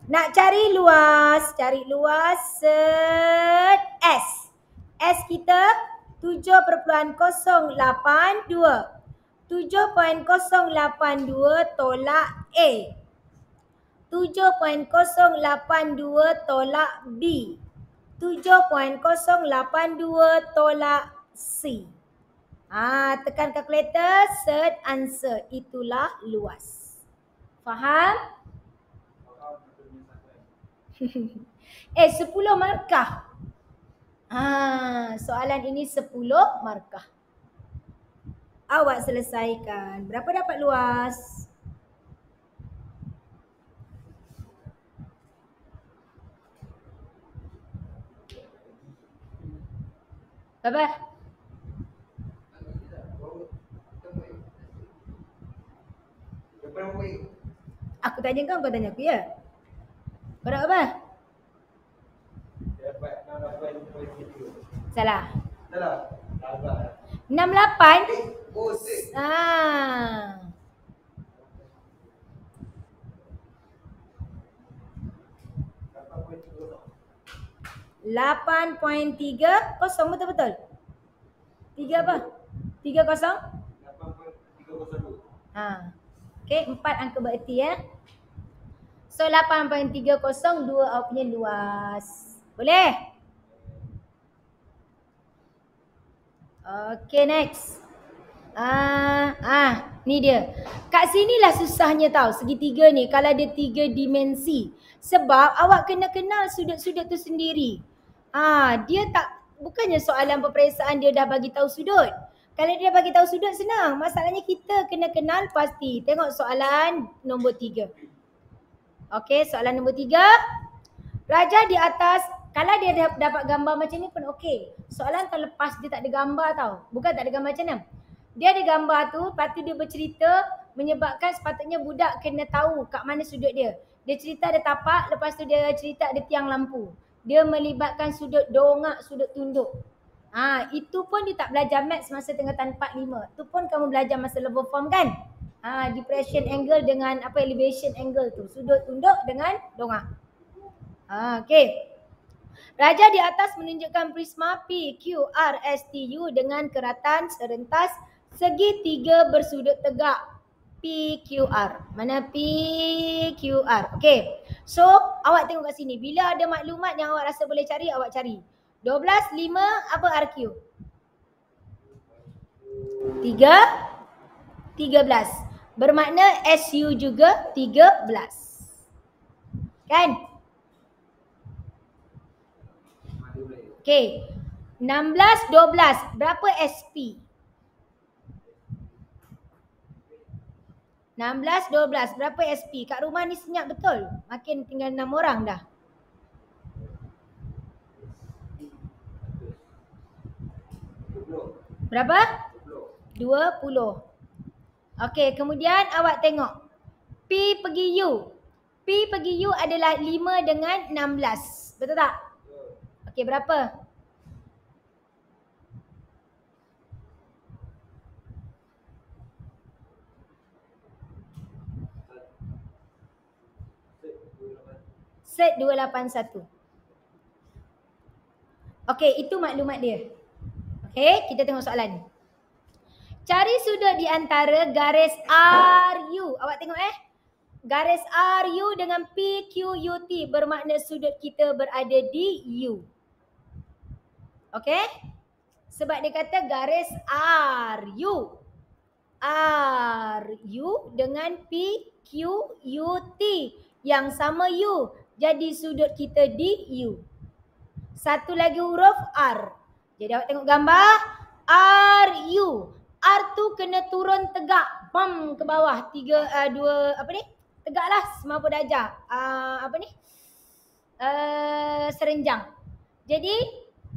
Nak cari luas set S. S kita 7.082. 7.082 tolak A. 7.082 tolak B. 7.082 tolak C. Tekan kalkulator, set answer. Itulah luas. Faham? 10 markah. Soalan ini 10 markah. Awak selesaikan. Berapa dapat luas? Berapa? Aku tanya kau tanya aku, ya? Kau dapat apa? Salah. 68. 8.30 betul-betul. 3 apa? 30? 8.302. Okey, 4 angka bererti ya. So 8.302 awak punya luas. Boleh? Okey, next. Ni dia. Kat sinilah susahnya tahu segitiga ni kalau dia 3 dimensi. Sebab awak kena kenal sudut-sudut tu sendiri. Dia tak, bukannya soalan peperiksaan dia dah bagi tahu sudut. Kalau dia bagi tahu sudut senang. Masalahnya kita kena kenal pasti. Tengok soalan nombor 3. Okey, soalan nombor 3. Raja di atas, kalau dia dapat gambar macam ni pun okey. Soalan terlepas dia tak ada gambar tau. Bukan tak ada gambar macam mana. Dia ada gambar tu, lepas tu dia bercerita menyebabkan sepatutnya budak kena tahu kat mana sudut dia. Dia cerita ada tapak, lepas tu dia cerita ada tiang lampu. Dia melibatkan sudut dongak, sudut tunduk. Itu pun dia tak belajar maths masa tingkatan 4-5. Tu pun kamu belajar masa level form kan? Depression angle dengan elevation angle tu. Sudut tunduk dengan dongak. Okey. Raja di atas menunjukkan prisma PQRSTU dengan keratan serentas segitiga bersudut tegak. PQR. Mana PQR? Okey. So, awak tengok kat sini. Bila ada maklumat yang awak rasa boleh cari, awak cari. 12, 5, apa RQ? 13. Bermakna SU juga 13. Kan? Okey. 16, 12. Berapa SP? 16, 12. Berapa SP? Kat rumah ni senyap betul. Makin tinggal 6 orang dah. Berapa? 20. Okey, kemudian awak tengok. P pergi U. P pergi U adalah 5 dengan 16. Betul tak? Okey, berapa? Set 281. Okey, itu maklumat dia. Okey, kita tengok soalan ni. Cari sudut di antara garis RU. Awak tengok garis RU dengan PQUT bermakna sudut kita berada di U. Okey? Sebab dia kata garis RU. RU dengan PQUT yang sama U. Jadi sudut kita di U. Satu lagi huruf R. Jadi awak tengok gambar RU. R tu kena turun tegak, bam ke bawah. 2 tegaklah 90 darjah. Serenjang. Jadi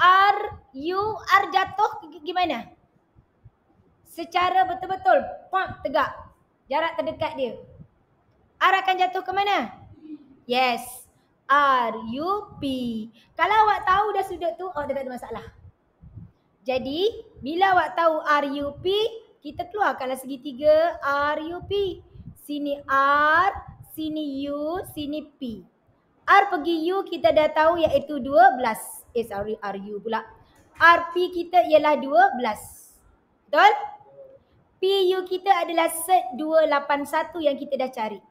R jatuh gimana? Secara betul-betul tegak. Jarak terdekat dia. R akan jatuh ke mana? Yes. RUP. Kalau awak tahu dah sudut tu, dah tak ada masalah. Jadi, bila awak tahu RUP, kita keluarkanlah segitiga RUP. Sini R, sini U, sini P. R pergi U kita dah tahu iaitu 12. RU pula. RP kita ialah 12. Betul? PU kita adalah set 281 yang kita dah cari.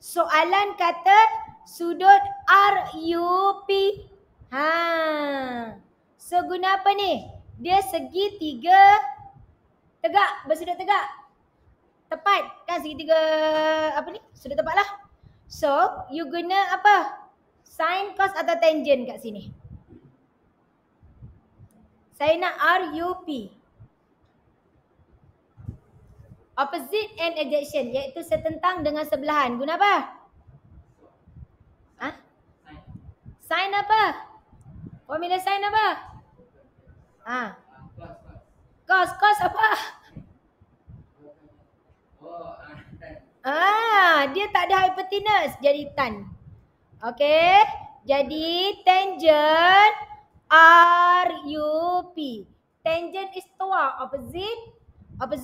Soalan kata sudut RUP. So guna apa ni? Dia segitiga tegak, bersudut tegak. Tepat kan segitiga sudut tepat lah. So you guna apa? Sin, cos atau tangent kat sini. Saya nak RUP. Opposite and adjacent, iaitu setentang dengan sebelahan. Guna apa? Sin apa? Formula sin apa? Cos apa? Dia tak ada hypotenuse, jadi tan. Okey, jadi tangent RUP. Tangent is toa, opposite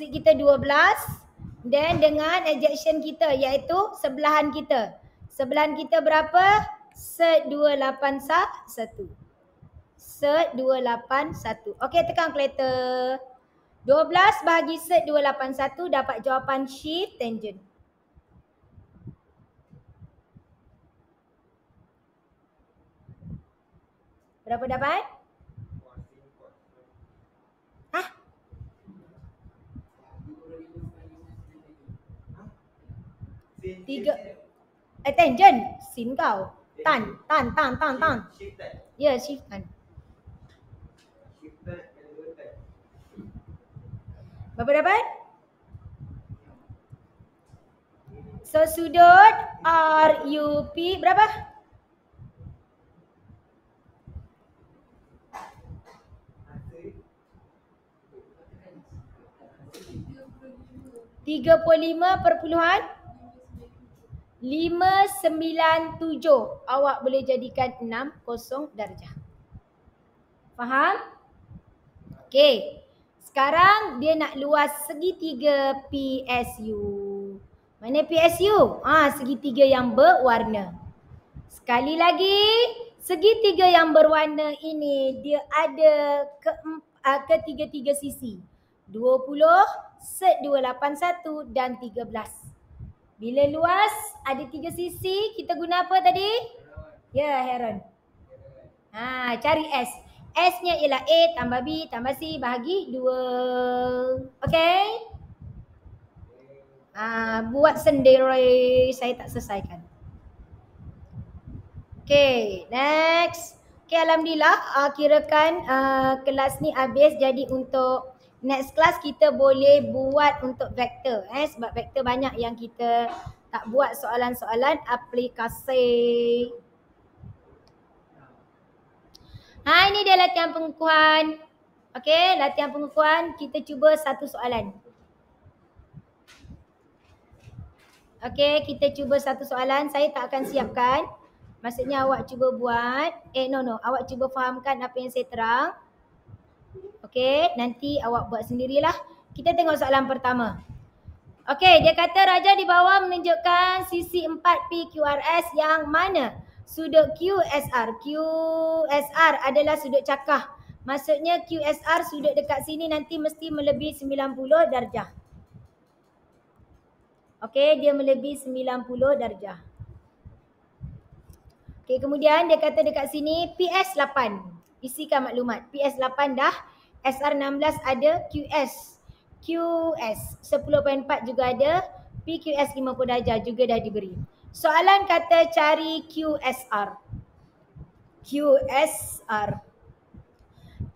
kita 12. Dan dengan adjacent kita iaitu sebelahan kita. Sebelahan kita berapa? Set 281. Set 281. Okey, tekan kalkulator. 12 bahagi set 281 dapat jawapan shift tangent. Berapa dapat? Tiga. Tangent. Sin kau. Tan. Ya, shift tan. Berapa dapat? So sudut RUP berapa? $35.597. Awak boleh jadikan 60 darjah. Faham? Okey. Sekarang dia nak luas segitiga PSU. Mana PSU? Segitiga yang berwarna. Sekali lagi, segitiga yang berwarna ini dia ada ketiga-tiga sisi. 20, set 281 dan 13. Bila luas ada 3 sisi, kita guna apa tadi? Ya, Heron. Cari S. S-nya ialah A tambah B tambah C bahagi 2. Okey? Buat sendiri, saya tak selesaikan. Okey, next. Okey, alhamdulillah kirakan kelas ni habis. Jadi untuk next class kita boleh buat untuk vektor. Sebab vektor banyak yang kita tak buat soalan-soalan aplikasi. Ini dia latihan pengukuhan. Okey, latihan pengukuhan. Kita cuba satu soalan. Okey, kita cuba satu soalan. Saya tak akan siapkan. Maksudnya awak cuba buat. Awak cuba fahamkan apa yang saya terang. Okey, nanti awak buat sendirilah. Kita tengok soalan pertama. Okey, dia kata raja di bawah menunjukkan sisi 4P QRS yang mana? Sudut QSR. QSR adalah sudut cakah. Maksudnya QSR sudut dekat sini nanti mesti melebihi 90 darjah. Okey, dia melebihi 90 darjah. Okey, kemudian dia kata dekat sini PS 8. Isikan maklumat. PS 8 dah, SR 16 ada, QS 10.4 juga ada, PQS 50 darjah juga dah diberi. Soalan kata cari QSR.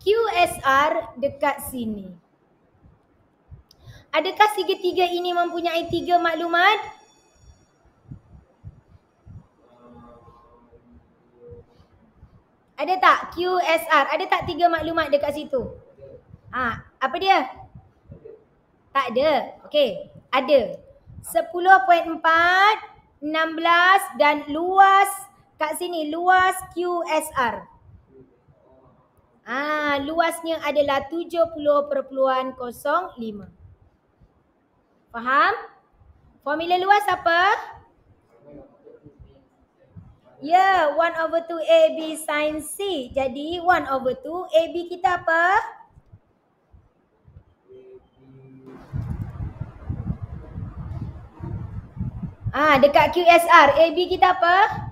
QSR dekat sini. Adakah segitiga ini mempunyai 3 maklumat? Ada tak QSR? Ada tak 3 maklumat dekat situ? Apa dia? Tak ada. Okey, ada. 10.4, 16 dan luas kat sini, luas QSR. Luasnya adalah 70.05. Faham? Formula luas apa? Ya, 1/2 AB sin C. Jadi 1/2 AB kita apa? Dekat QSR, AB kita apa?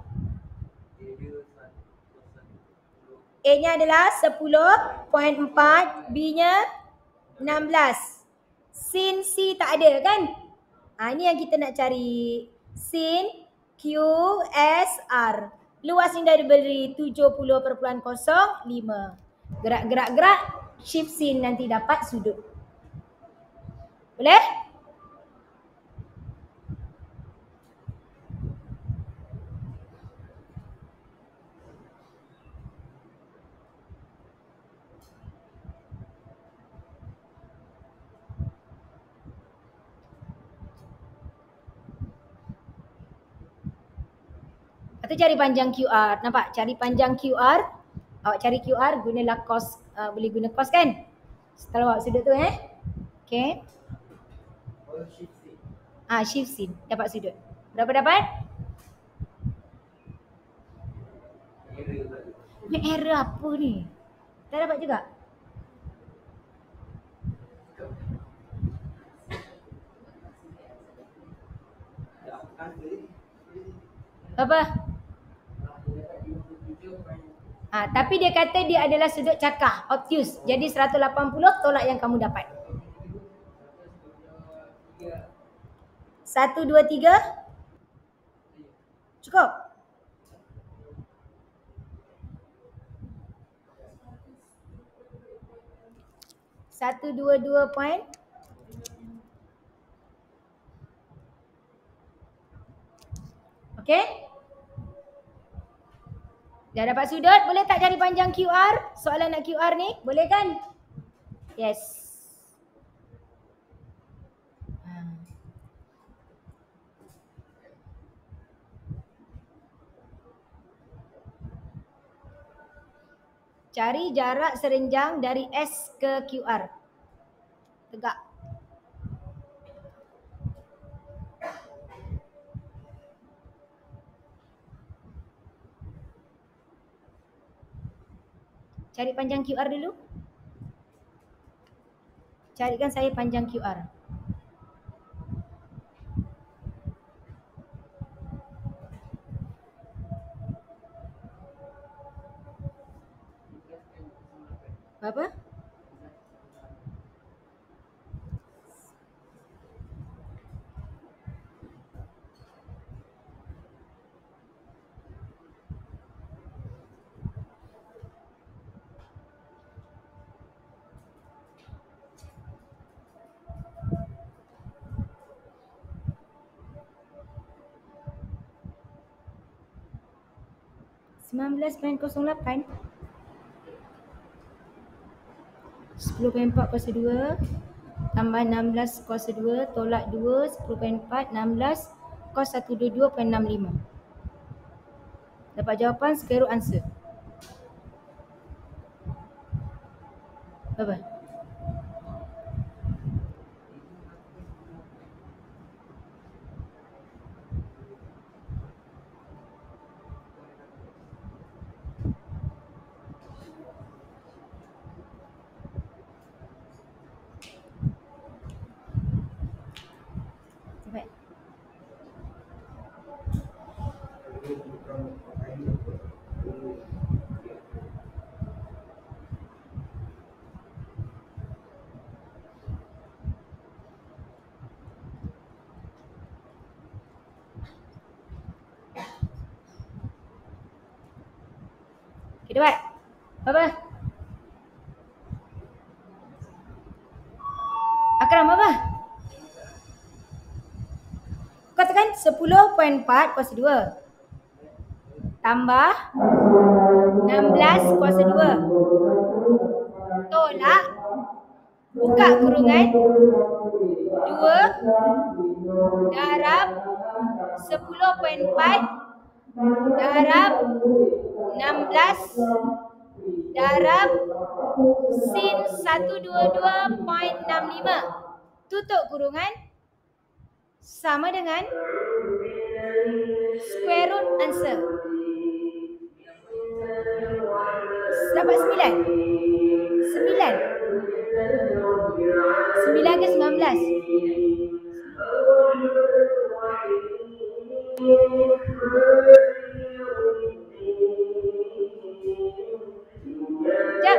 A-nya adalah 10.4, B-nya 16. Sin C tak ada kan? Ini yang kita nak cari. Sin QSR. Luasnya dah diberi 70.05. Gerak, shift sin nanti dapat sudut. Boleh? Atau cari panjang QR. Nampak? Cari panjang QR. Awak cari QR, gunalah cos. Boleh guna cos kan? Setelah awak sudut tu Okay. Shift sin. Dapat sudut. Berapa dapat? Ni error apa ni? Tak dapat juga? Apa? Tapi dia kata dia adalah sudut cakah, obtuse. Jadi 180 tolak yang kamu dapat. 1, 2, 3. Cukup? Satu, dua point. Okay? Dah dapat sudut, boleh tak cari panjang QR? Soalan nak QR ni, boleh kan? Yes. Cari jarak serenjang dari S ke QR. Tegak. Cari panjang QR dulu. Carikan saya panjang QR. Berapa? 10/4 kuasa 2 tambah 16 kuasa 2 tolak 2 10/4 16 cos 122.65. Dapat jawapan square root answer. Berapa? Cepat. Okay, dapat? Berapa? Akram berapa? Katakan 10/4 kuasa 2 tambah 16 kuasa 2 tolak buka kurungan 2 darab 10/4 darab 16 darab sin 122.65 tutup kurungan sama dengan square root answer. Dapat 9. 9 ke 19? Sekejap.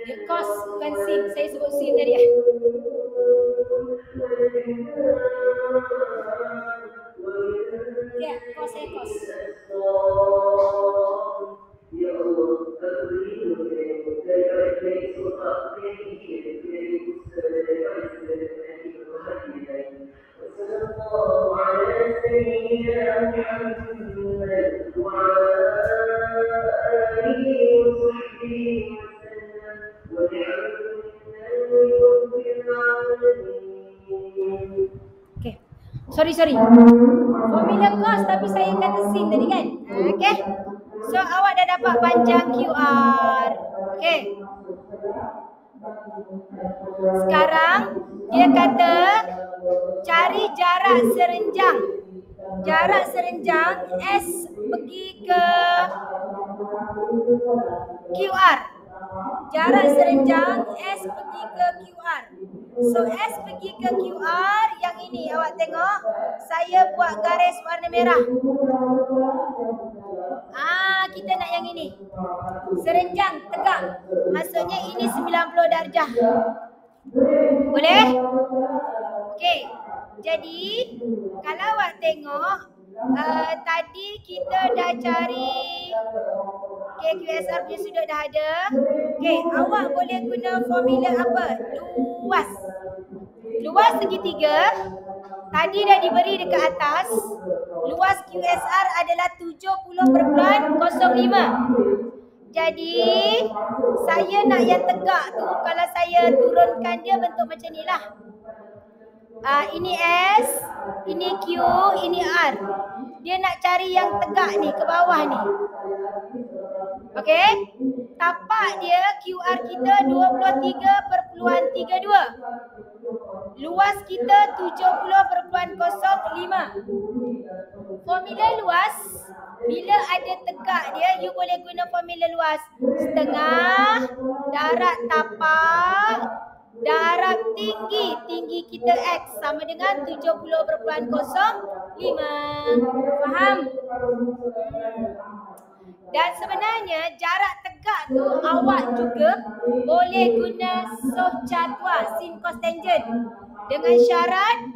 Dia cos bukan sin. Saya sebut sin tadi. Ya, cos saya cos. Okay. Sorry. Formula cos tapi saya kata sin tadi kan? Okay. So awak dah dapat panjang QR. Okay. Sekarang dia kata cari jarak serenjang. Jarak serenjang S pergi ke QR. Jarak serenjang S pergi ke QR. So S pergi ke QR yang ini awak tengok. Saya buat garis warna merah. Kita nak yang ini. Serenjang tegak. Maksudnya ini 90 darjah. Boleh? Okey. Jadi kalau awak tengok tadi kita dah cari QSR punya sudut dah ada. Okey, awak boleh guna formula apa? Luas. Luas segitiga tadi dah diberi dekat atas. Luas QSR adalah 70.05. Jadi saya nak yang tegak tu, kalau saya turunkan dia bentuk macam ni lah. Ini S, ini Q, ini R. Dia nak cari yang tegak ni, ke bawah ni. Okey. Tapak dia QR kita 23.32. Luas kita 70.05. Formula luas, bila ada tegak dia, you boleh guna formula luas. Setengah darab tapak darab tinggi kita X sama dengan 70.05. Faham? Dan sebenarnya jarak tegak tu awak juga boleh guna soh catua, sin cos tangent. Dengan syarat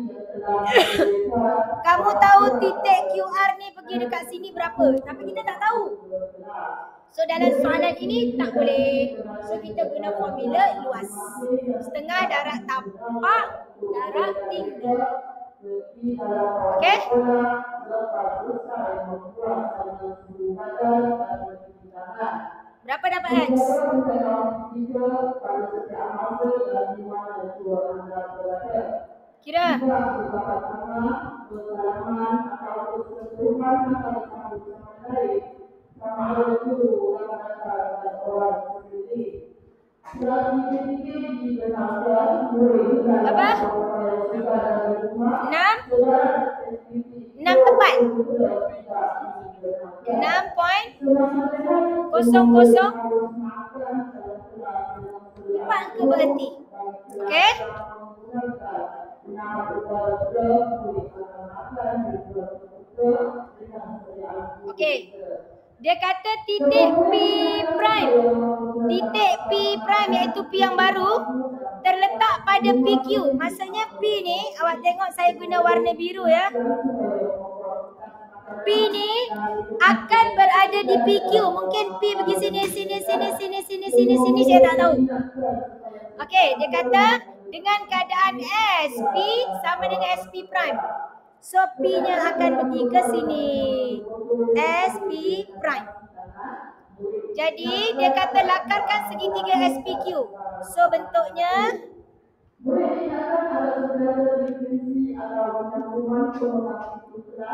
kamu tahu titik QR ni pergi dekat sini berapa, tapi kita tak tahu. So dalam soalan ini tak boleh. So kita guna formula luas. Setengah darab tapak darab tinggi. Okey? Berapa dapat X? Kira. Apa? 6 tepat. 6.00 ke berhenti. Okey? Okey. Dia kata titik P prime. Titik P prime iaitu P yang baru terletak pada PQ. Maksudnya P ni, awak tengok saya guna warna biru ya. P ni akan berada di PQ. Mungkin P pergi sini, saya tak tahu. Okey, dia kata dengan keadaan SP sama dengan SP prime. So P-nya akan pergi ke sini. SP prime. Jadi dia kata lakarkan segitiga SPQ. So bentuknya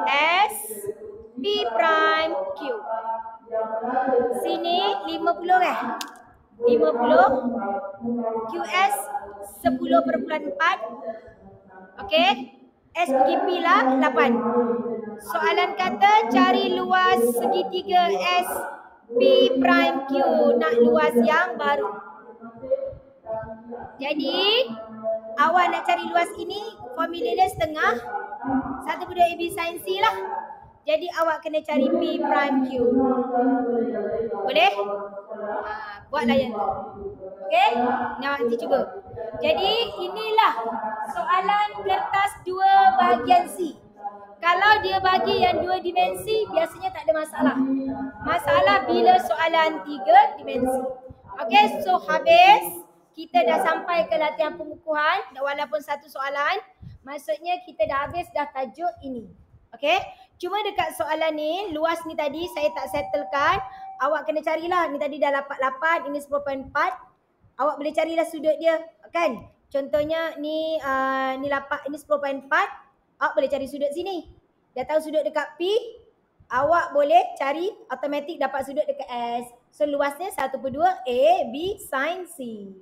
S P prime Q. Sini 50 kan? 50 QS 10.4. Okey. S pergi P lah 8. Soalan kata cari luas segitiga S P prime Q. Nak luas yang baru. Jadi awak nak cari luas ini, formula dia setengah 1/2 AB sin C lah. Jadi awak kena cari P prime Q. Boleh? Buatlah yang tu. Okey? Nak nanti cuba. Jadi inilah soalan kertas 2 bahagian C. Kalau dia bagi yang 2 dimensi, biasanya tak ada masalah. Masalah bila soalan 3 dimensi. Okey, so habis. Kita dah sampai ke latihan pengukuhan. Walaupun satu soalan, maksudnya kita dah habis dah tajuk ini. Okey? Cuma dekat soalan ni, luas ni tadi saya tak settlekan. Awak kena carilah. Ni tadi dah 8, ini 10.4. Awak boleh carilah sudut dia, kan? Contohnya ni ni 8, ini 10.4. Awak boleh cari sudut sini. Dah tahu sudut dekat P, awak boleh cari automatik dapat sudut dekat S. So luasnya 1/2 AB sin C.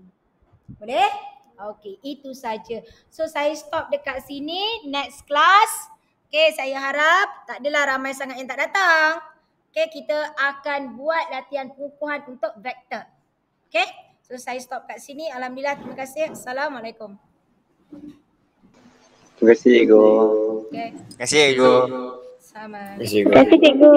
Boleh? Okey, itu saja. So saya stop dekat sini. Next class. Okey, saya harap tak adalah ramai sangat yang tak datang. Okey, kita akan buat latihan pengukuhan untuk vektor. Okey? So saya stop kat sini. Alhamdulillah, terima kasih. Assalamualaikum. Terima kasih, Ego. Okay. Terima kasih, Ego. Sama. Terima kasih, Ego. Terima kasih, cikgu.